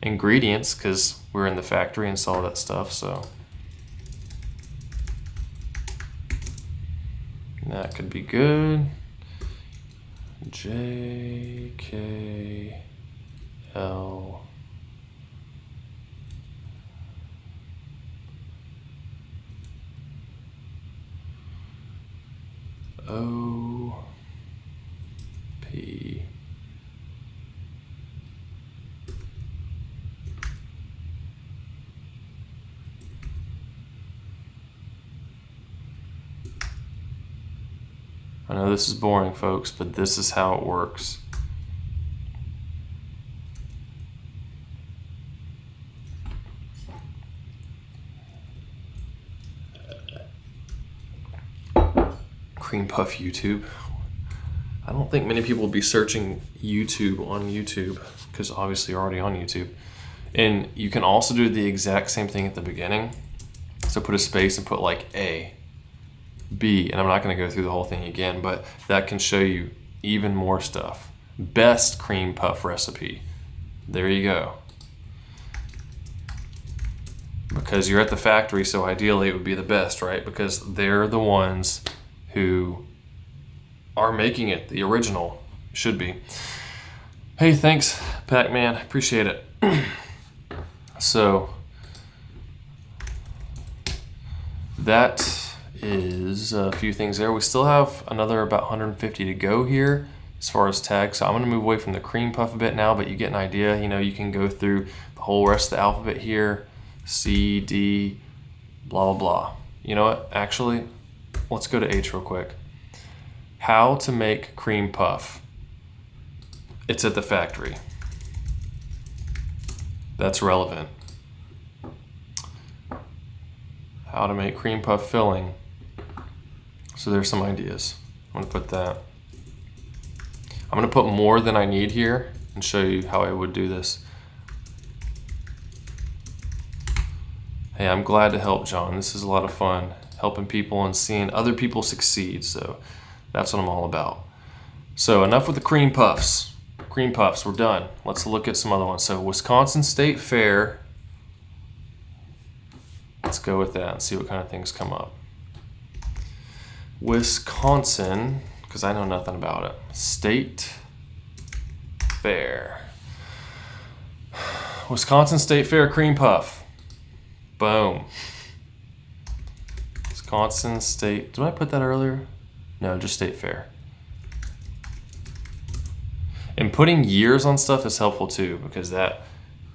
ingredients, because we're in the factory and saw that stuff, so. That could be good. J, K, L, O, P, I know this is boring, folks, but this is how it works. Cream puff YouTube. I don't think many people will be searching YouTube on YouTube, because obviously you're already on YouTube. And you can also do the exact same thing at the beginning. So put a space and put like A, B, and I'm not going to go through the whole thing again, but that can show you even more stuff. Best cream puff recipe. There you go. Because you're at the factory, so ideally it would be the best, right? Because they're the ones who are making it. The original should be. Hey, thanks, Pac-Man. Appreciate it. So that is a few things there. We still have another about 150 to go here as far as tags. So I'm going to move away from the cream puff a bit now, but you get an idea. You can go through the whole rest of the alphabet here. C, D, blah, blah, blah. You know what? Actually, let's go to H real quick. How to make cream puff. It's at the factory. That's relevant. How to make cream puff filling. So there's some ideas. I'm gonna put that. I'm gonna put more than I need here and show you how I would do this. Hey, I'm glad to help, John. This is a lot of fun, helping people and seeing other people succeed. So that's what I'm all about. So enough with the cream puffs. Cream puffs, we're done. Let's look at some other ones. So Wisconsin State Fair. Let's go with that and see what kind of things come up. Wisconsin, because I know nothing about it. State Fair. Wisconsin State Fair cream puff. Boom. Wisconsin State, did I put that earlier? No, just State Fair. And putting years on stuff is helpful too, because that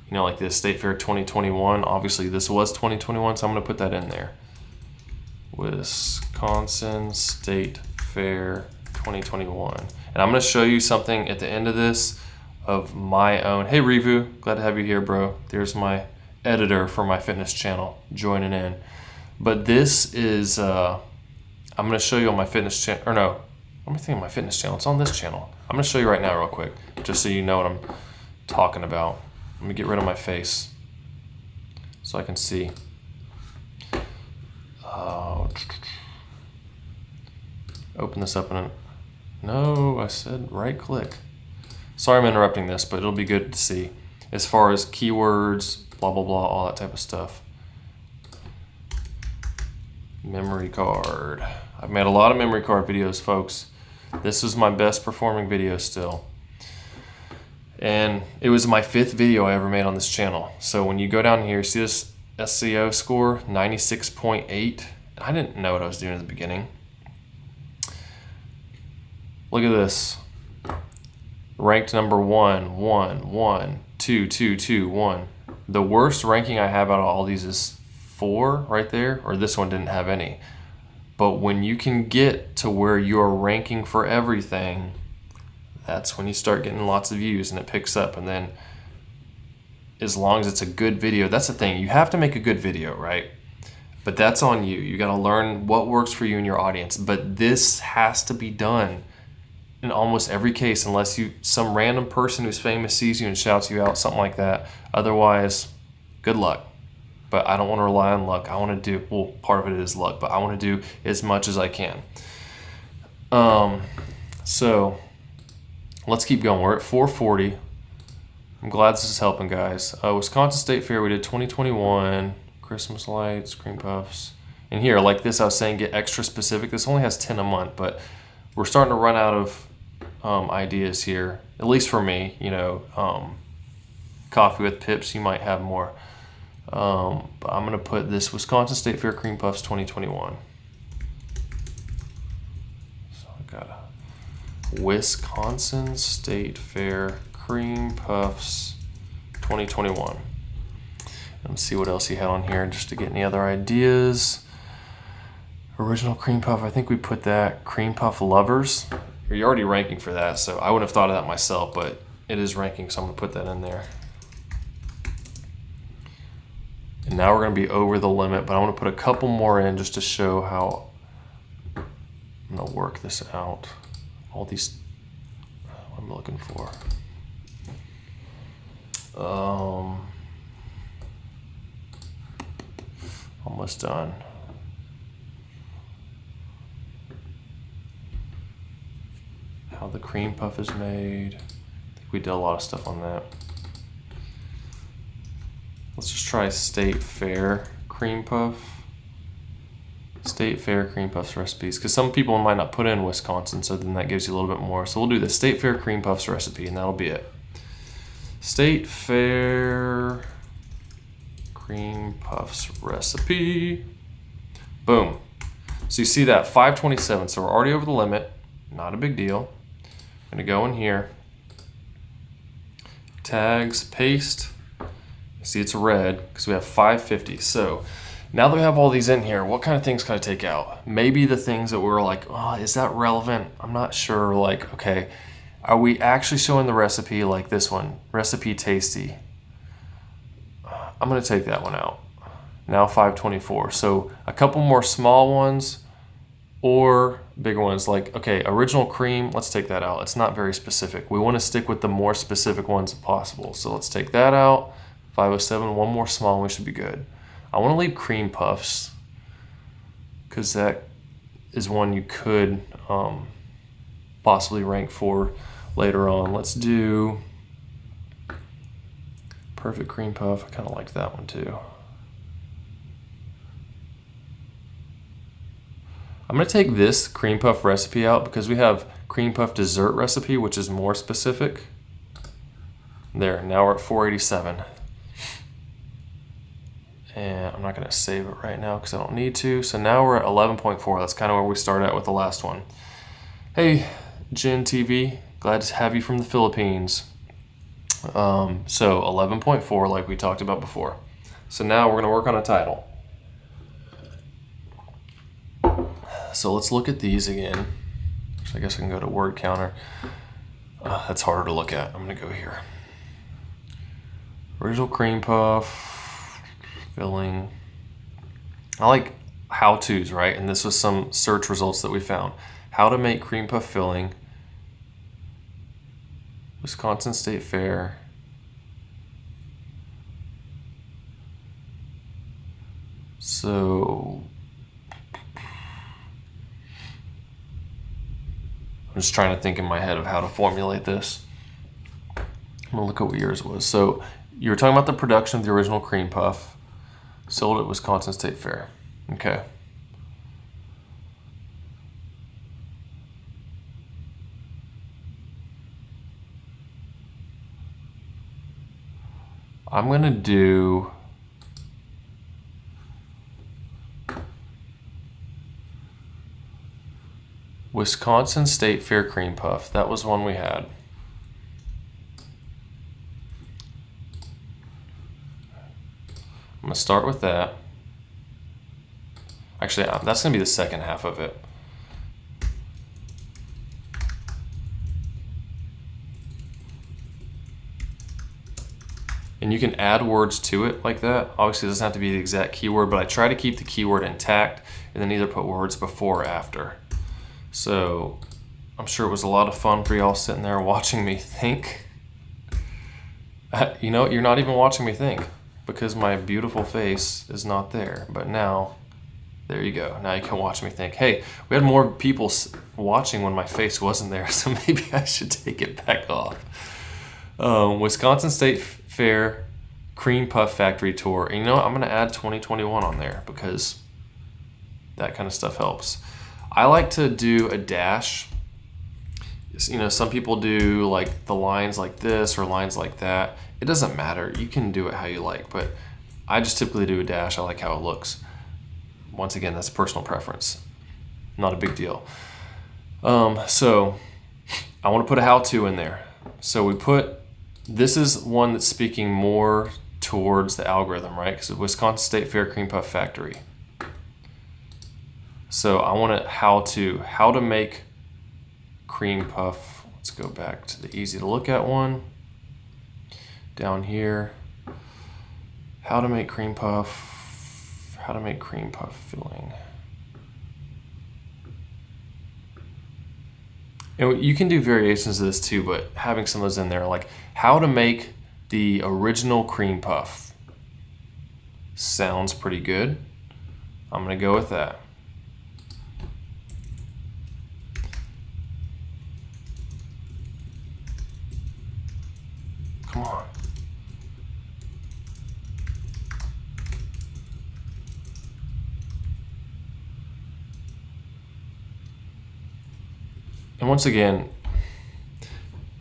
you know, like this State Fair 2021. Obviously this was 2021, so I'm gonna put that in there. Wisconsin State Fair 2021. And I'm gonna show you something at the end of this of my own. Hey Revu, glad to have you here, bro. There's my editor for my fitness channel joining in. But this is, I'm gonna show you on my fitness channel, or no, let me think of my fitness channel. It's on this channel. I'm gonna show you right now real quick, just so you know what I'm talking about. Let me get rid of my face so I can see. Open this up in a, no, I said right click. Sorry I'm interrupting this, but it'll be good to see. As far as keywords, blah, blah, blah, all that type of stuff. Memory card. I've made a lot of memory card videos, folks. This is my best performing video still. And it was my 5th video I ever made on this channel. So when you go down here, see this SEO score, 96.8. I didn't know what I was doing at the beginning. Look at this. Ranked number 1, 1, 1, 2, 2, 2, 1. The worst ranking I have out of all these is 4 right there, or this one didn't have any. But when you can get to where you're ranking for everything, that's when you start getting lots of views and it picks up. And then as long as it's a good video, that's the thing, you have to make a good video, right? But that's on you. You got to learn what works for you and your audience. But this has to be done in almost every case, unless some random person who's famous sees you and shouts you out, something like that. Otherwise, good luck. But I don't want to rely on luck. I want to do, well, part of it is luck, but I want to do as much as I can. So let's keep going. We're at 440. I'm glad this is helping, guys. Wisconsin State Fair, we did 2021, Christmas lights, cream puffs. And here, like this, I was saying, get extra specific. This only has 10 a month, but we're starting to run out of ideas here, at least for me. You know, coffee with pips, you might have more. But I'm going to put this Wisconsin State Fair Cream Puffs 2021. So I got a Wisconsin State Fair Cream Puffs 2021. Let's see what else he had on here just to get any other ideas. Original cream puff, I think we put that. Cream puff lovers. You're already ranking for that, so I wouldn't have thought of that myself, but it is ranking, so I'm gonna put that in there. And now we're gonna be over the limit, but I wanna put a couple more in just to show how I'm gonna work this out. All these, what am I looking for? Almost done. How the cream puff is made. I think we did a lot of stuff on that. Let's just try State Fair cream puff. State Fair cream puffs recipes, because some people might not put in Wisconsin, so then that gives you a little bit more. So we'll do the State Fair cream puffs recipe, and that'll be it. State Fair cream puffs recipe. Boom. So you see that 527. So we're already over the limit. Not a big deal. I'm gonna go in here. Tags, paste. See, it's red because we have 550. So now that we have all these in here, what kind of things can I take out? Maybe the things that we're like, oh, is that relevant? I'm not sure. Like, okay, are we actually showing the recipe like this one? Recipe tasty. I'm gonna take that one out. Now 524. So a couple more small ones or bigger ones, like, okay, original cream, let's take that out. It's not very specific. We want to stick with the more specific ones if possible. So let's take that out. 507, one more small, we should be good. I want to leave cream puffs because that is one you could possibly rank for later on. Let's do perfect cream puff. I kind of liked that one too. I'm going to take this cream puff recipe out because we have cream puff dessert recipe, which is more specific. There, now we're at 487. And I'm not going to save it right now because I don't need to. So now we're at 11.4. That's kind of where we started at with the last one. Hey, Jin TV, glad to have you from the Philippines. So 11.4 like we talked about before. So now we're going to work on a title. So let's look at these again. So I guess I can go to word counter. That's harder to look at. I'm going to go here. Original cream puff, filling. I like how-tos, right? And this was some search results that we found. How to make cream puff filling. Wisconsin State Fair. So I'm just trying to think in my head of how to formulate this. I'm gonna look at what yours was. So you were talking about the production of the original cream puff, sold at Wisconsin State Fair. Okay. I'm gonna do Wisconsin State Fair cream puff. That was one we had. I'm gonna start with that. Actually, that's gonna be the second half of it. And you can add words to it like that. Obviously, it doesn't have to be the exact keyword, but I try to keep the keyword intact and then either put words before or after. So I'm sure it was a lot of fun for y'all sitting there watching me think. You know, you're not even watching me think because my beautiful face is not there. But now, there you go. Now you can watch me think. Hey, we had more people watching when my face wasn't there, so maybe I should take it back off. Wisconsin State Fair Cream Puff Factory Tour. And you know what? I'm going to add 2021 on there because that kind of stuff helps. I like to do a dash. You know, some people do like the lines like this or lines like that. It doesn't matter. You can do it how you like, but I just typically do a dash. I like how it looks. Once again, that's personal preference. Not a big deal. So I want to put a how-to in there. So we put, this is one that's speaking more towards the algorithm, right? Because Wisconsin State Fair Cream Puff Factory. So I want to how to make cream puff. Let's go back to the easy to look at one. Down here, how to make cream puff, how to make cream puff filling. And you can do variations of this too, but having some of those in there, like how to make the original cream puff. Sounds pretty good. I'm gonna go with that. Come on. And once again,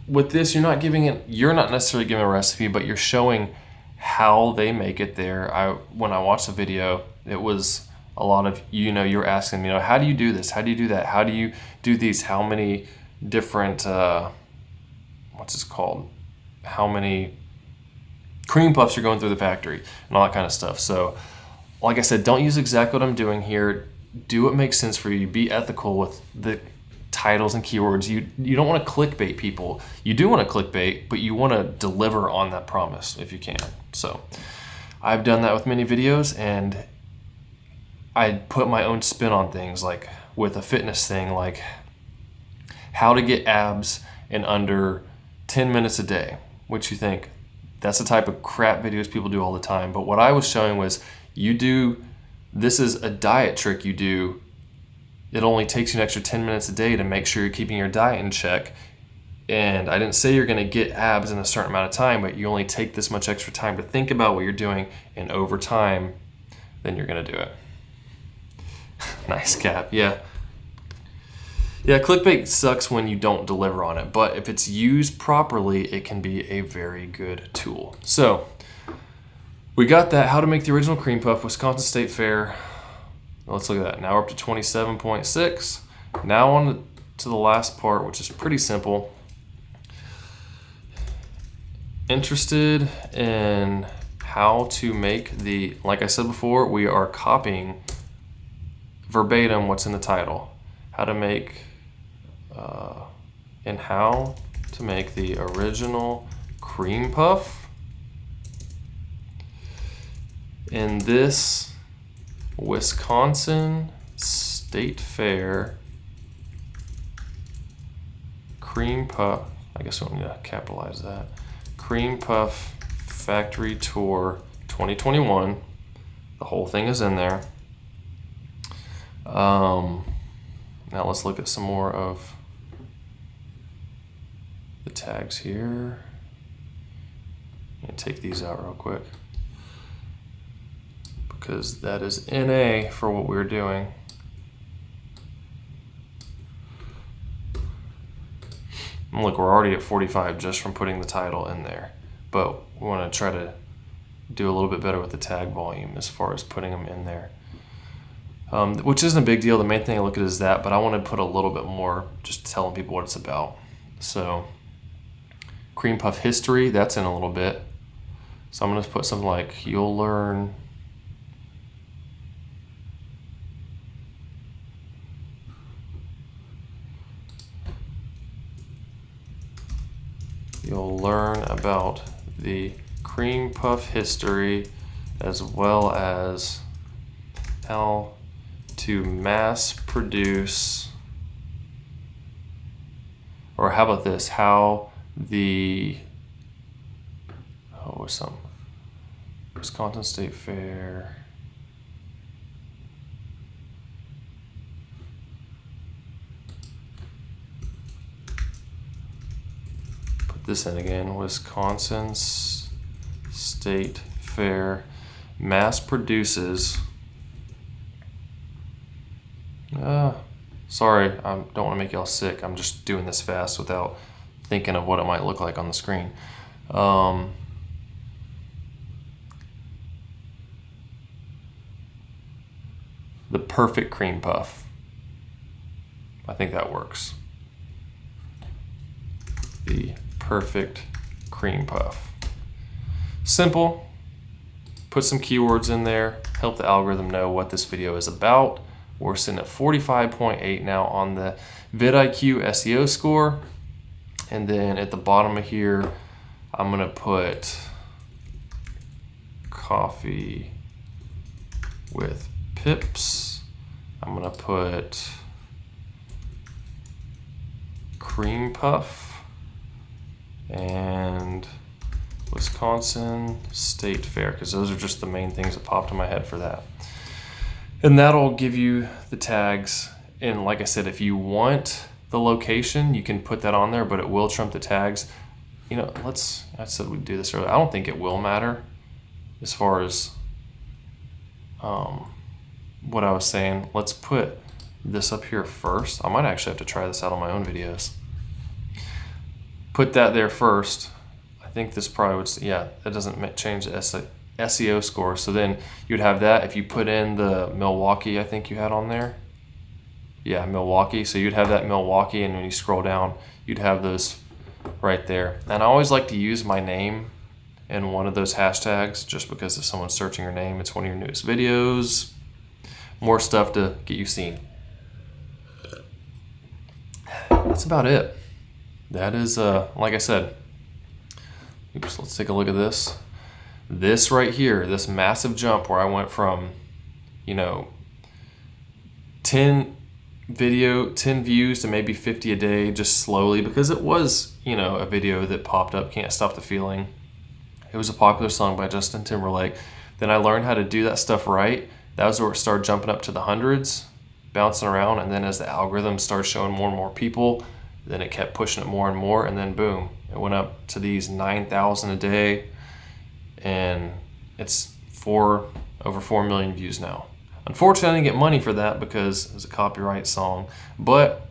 with this, you're not necessarily giving a recipe, but you're showing how they make it there. When I watched the video, it was a lot of, you know, you're asking, you know, how do you do this? How do you do that? How do you do these? How many different, what's this called? How many cream puffs you're going through the factory and all that kind of stuff. So like I said, don't use exactly what I'm doing here. Do what makes sense for you. Be ethical with the titles and keywords. You don't want to clickbait people. You do want to clickbait, but you want to deliver on that promise if you can. So I've done that with many videos, and I put my own spin on things, like with a fitness thing, like how to get abs in under 10 minutes a day. Which you think, that's the type of crap videos people do all the time. But what I was showing was, this is a diet trick you do. It only takes you an extra 10 minutes a day to make sure you're keeping your diet in check. And I didn't say you're gonna get abs in a certain amount of time, but you only take this much extra time to think about what you're doing, and over time, then you're gonna do it. Nice cap, yeah. Yeah, clickbait sucks when you don't deliver on it, but if it's used properly, it can be a very good tool. So, we got that, how to make the original cream puff, Wisconsin State Fair. Let's look at that. Now we're up to 27.6. Now on to the last part, which is pretty simple. interested in how to make the, like I said before, we are copying verbatim what's in the title. How to make the original cream puff in this Wisconsin State Fair cream puff. I guess we want to capitalize that. Cream Puff Factory Tour 2021. The whole thing is in there. Now let's look at some more of the tags here. And take these out real quick, because that is NA for what we're doing. And look, we're already at 45 just from putting the title in there, but we want to try to do a little bit better with the tag volume as far as putting them in there, which isn't a big deal. The main thing I look at is that, but I want to put a little bit more, just telling people what it's about. So cream puff history, that's in a little bit. So I'm going to put something like, you'll learn about the cream puff history, as well as how to mass produce, or how about this, how the some Wisconsin State Fair this in again, Wisconsin State Fair mass produces, sorry, I don't want to make y'all sick, I'm just doing this fast without thinking of what it might look like on the screen. The perfect cream puff. I think that works. The perfect cream puff. Simple. Put some keywords in there, help the algorithm know what this video is about. We're sitting at 45.8 now on the vidIQ SEO score. And then at the bottom of here, I'm gonna put coffee with pips. I'm gonna put cream puff and Wisconsin State Fair, because those are just the main things that popped in my head for that. And that'll give you the tags. And like I said, if you want the location, you can put that on there, but it will trump the tags. You know, I said we'd do this earlier. I don't think it will matter as far as what I was saying. Let's put this up here first. I might actually have to try this out on my own videos. Put that there first. I think this probably would, yeah, that doesn't change the SEO score. So then you'd have that if you put in the Milwaukee, I think you had on there. Yeah, Milwaukee. So you'd have that Milwaukee, and when you scroll down, you'd have those right there. And I always like to use my name in one of those hashtags, just because if someone's searching your name, it's one of your newest videos. More stuff to get you seen. That's about it. That is, like I said, oops, let's take a look at this. This right here, this massive jump where I went from, 10 views to maybe 50 a day, just slowly, because it was, a video that popped up, Can't Stop the Feeling. It was a popular song by Justin Timberlake. Then I learned how to do that stuff right. That was where it started jumping up to the hundreds, bouncing around, and then as the algorithm started showing more and more people, then it kept pushing it more and more, and then boom, it went up to these 9,000 a day, and it's over 4 million views now. Unfortunately, I didn't get money for that because it was a copyright song, but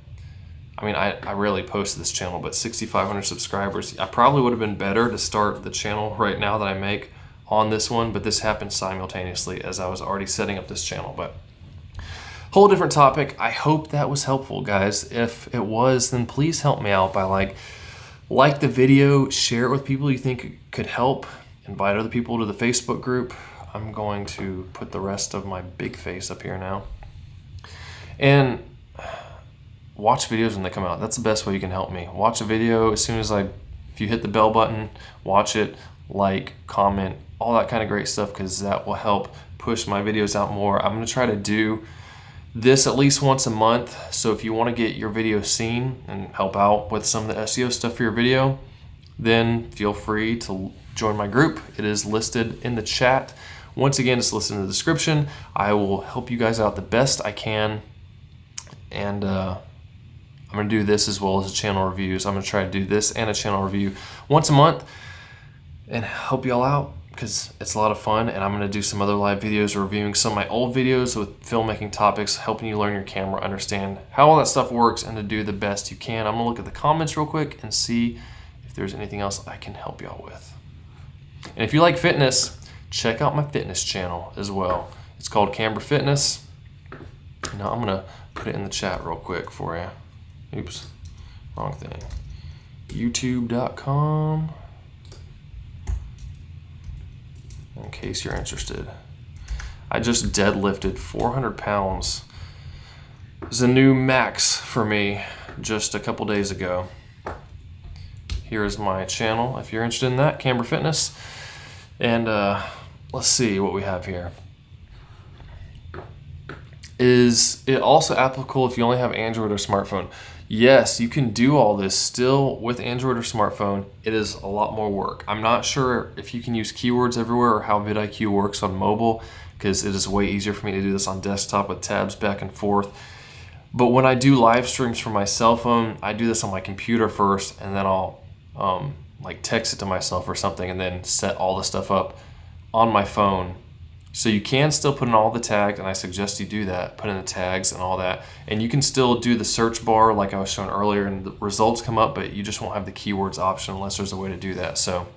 I mean, I rarely post to this channel, but 6,500 subscribers. I probably would have been better to start the channel right now that I make on this one, but this happened simultaneously as I was already setting up this channel. But whole different topic. I hope that was helpful, guys. If it was, then please help me out by Like the video, share it with people you think could help, invite other people to the Facebook group. I'm going to put the rest of my big face up here now. And watch videos when they come out. That's the best way you can help me. Watch a video as soon as if you hit the bell button, watch it, like, comment, all that kind of great stuff, because that will help push my videos out more. I'm going to try to do this at least once a month. So if you want to get your video seen and help out with some of the SEO stuff for your video, then feel free to join my group. It is listed in the chat. Once again, it's listed in the description. I will help you guys out the best I can. And I'm going to do this as well as a channel reviews. I'm going to try to do this and a channel review once a month and help y'all out, because it's a lot of fun. And I'm going to do some other live videos reviewing some of my old videos with filmmaking topics, helping you learn your camera, understand how all that stuff works, and to do the best you can. I'm going to look at the comments real quick and see if there's anything else I can help y'all with. And if you like fitness, check out my fitness channel as well. It's called Camber Fitness. Now I'm going to put it in the chat real quick for you. Oops, wrong thing. YouTube.com. In case you're interested. I just deadlifted 400 pounds. It's a new max for me just a couple days ago. Here's my channel if you're interested in that, Camber Fitness. And let's see what we have here. Is it also applicable if you only have Android or smartphone? Yes, you can do all this still with Android or smartphone. It is a lot more work. I'm not sure if you can use keywords everywhere or how vidIQ works on mobile, because it is way easier for me to do this on desktop with tabs back and forth. But when I do live streams from my cell phone, I do this on my computer first, and then I'll like text it to myself or something, and then set all the stuff up on my phone. So you can still put in all the tags, and I suggest you do that, put in the tags and all that. And you can still do the search bar like I was showing earlier, and the results come up, but you just won't have the keywords option unless there's a way to do that. So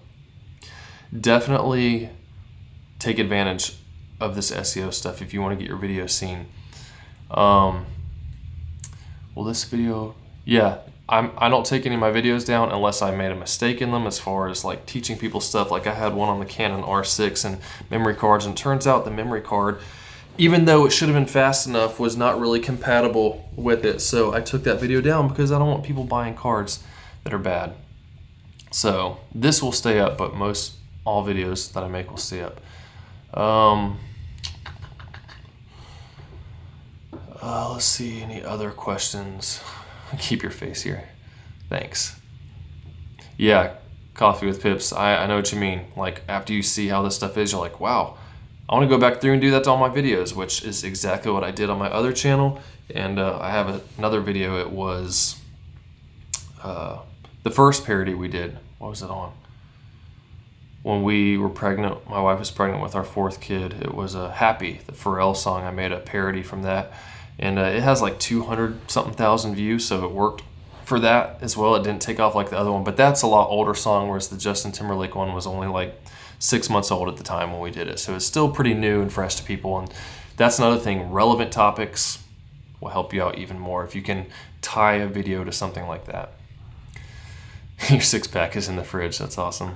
definitely take advantage of this SEO stuff if you want to get your video seen. Well, this video, yeah, I don't take any of my videos down unless I made a mistake in them, as far as like teaching people stuff. Like I had one on the Canon R6 and memory cards, and it turns out the memory card, even though it should have been fast enough, was not really compatible with it. So I took that video down because I don't want people buying cards that are bad. So this will stay up, but all videos that I make will stay up. Let's see, any other questions? Keep your face here. Thanks. Yeah, Coffee with Pips. I know what you mean. Like after you see how this stuff is, you're like, wow, I want to go back through and do that to all my videos, which is exactly what I did on my other channel. And I have another video. It was the first parody we did. What was it on? When we were pregnant, my wife was pregnant with our fourth kid. It was Happy, the Pharrell song. I made a parody from that. And it has like 200-something thousand views, so it worked for that as well. It didn't take off like the other one, but that's a lot older song, whereas the Justin Timberlake one was only like 6 months old at the time when we did it. So it's still pretty new and fresh to people. And that's another thing. Relevant topics will help you out even more if you can tie a video to something like that. Your six-pack is in the fridge. That's awesome.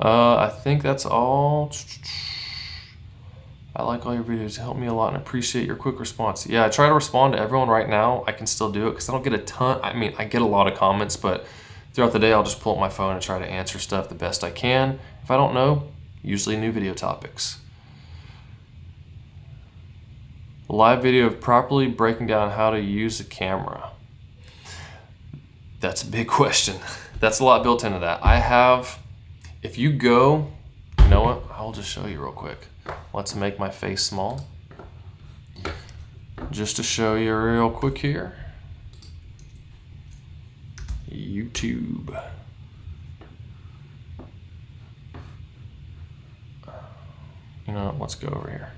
I think that's all. I like all your videos. You help me a lot and appreciate your quick response. Yeah, I try to respond to everyone right now. I can still do it because I don't get a ton. I mean, I get a lot of comments, but throughout the day, I'll just pull up my phone and try to answer stuff the best I can. If I don't know, usually new video topics. A live video of properly breaking down how to use a camera. That's a big question. That's a lot built into that. I have, if you go, you know what? I'll just show you real quick. Let's make my face small. Just to show you real quick here. YouTube. You know, let's go over here.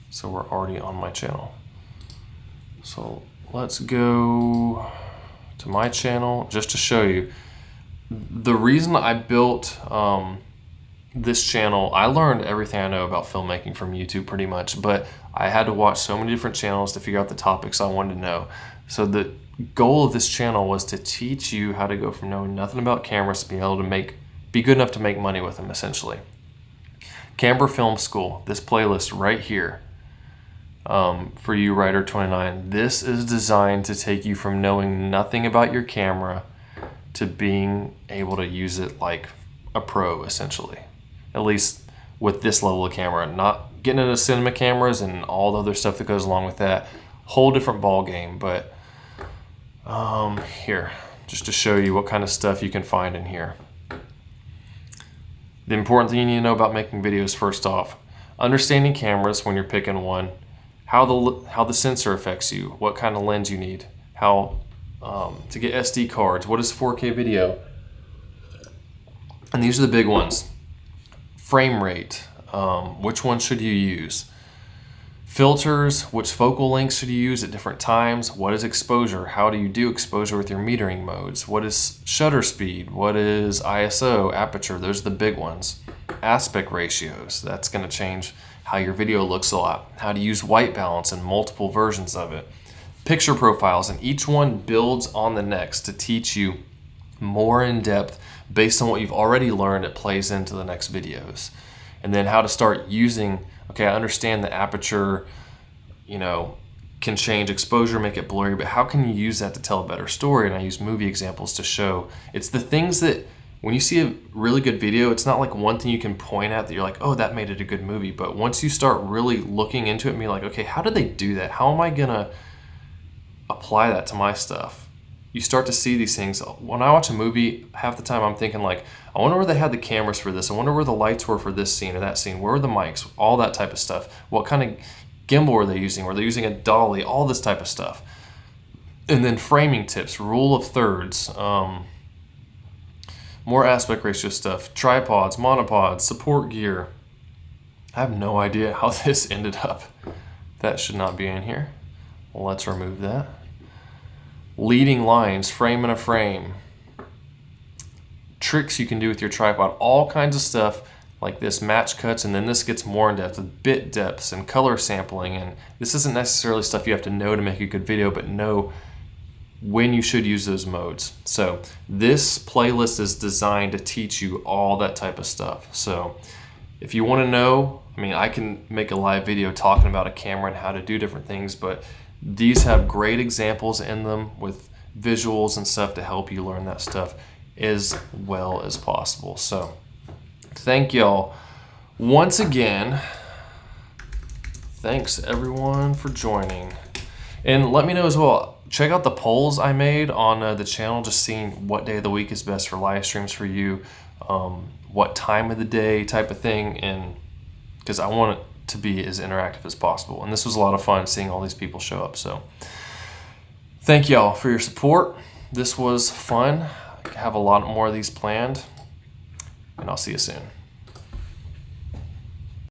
So we're already on my channel. So let's go to my channel just to show you. The reason I built this channel, I learned everything I know about filmmaking from YouTube pretty much, but I had to watch so many different channels to figure out the topics I wanted to know. So the goal of this channel was to teach you how to go from knowing nothing about cameras to be able to be good enough to make money with them, essentially. Camber Film School, this playlist right here, for you Writer 29, this is designed to take you from knowing nothing about your camera to being able to use it like a pro, essentially. At least with this level of camera, not getting into cinema cameras and all the other stuff that goes along with that. Whole different ball game. But here, just to show you what kind of stuff you can find in here. The important thing you need to know about making videos, first off, understanding cameras when you're picking one, how the sensor affects you, what kind of lens you need, how to get SD cards, what is 4K video, and these are the big ones. Frame rate, which one should you use? Filters, which focal lengths should you use at different times? What is exposure? How do you do exposure with your metering modes? What is shutter speed? What is ISO, aperture? Those are the big ones. Aspect ratios, that's going to change how your video looks a lot. How to use white balance and multiple versions of it. Picture profiles, and each one builds on the next to teach you more in depth based on what you've already learned. It plays into the next videos. And then how to start using, okay, I understand the aperture, can change exposure, make it blurry, but how can you use that to tell a better story? And I use movie examples to show. It's the things that when you see a really good video, it's not like one thing you can point at that you're like, oh, that made it a good movie. But once you start really looking into it and be like, okay, how did they do that? How am I gonna apply that to my stuff? You start to see these things. When I watch a movie, half the time I'm thinking like, I wonder where they had the cameras for this. I wonder where the lights were for this scene or that scene. Where were the mics? All that type of stuff. What kind of gimbal were they using? Were they using a dolly? All this type of stuff. And then framing tips, rule of thirds, more aspect ratio stuff, tripods, monopods, support gear. I have no idea how this ended up. That should not be in here. Well, let's remove that. Leading lines, frame in a frame, tricks you can do with your tripod, all kinds of stuff like this, match cuts, and then this gets more in depth with bit depths and color sampling. And this isn't necessarily stuff you have to know to make a good video, but know when you should use those modes. So this playlist is designed to teach you all that type of stuff. So if you want to know, I can make a live video talking about a camera and how to do different things, but these have great examples in them with visuals and stuff to help you learn that stuff as well as possible. So thank y'all once again. Thanks everyone for joining. And let me know as well, check out the polls I made on the channel, just seeing what day of the week is best for live streams for you, what time of the day type of thing, and because I want it to be as interactive as possible. And this was a lot of fun seeing all these people show up. So thank y'all for your support. This was fun. I have a lot more of these planned, and I'll see you soon.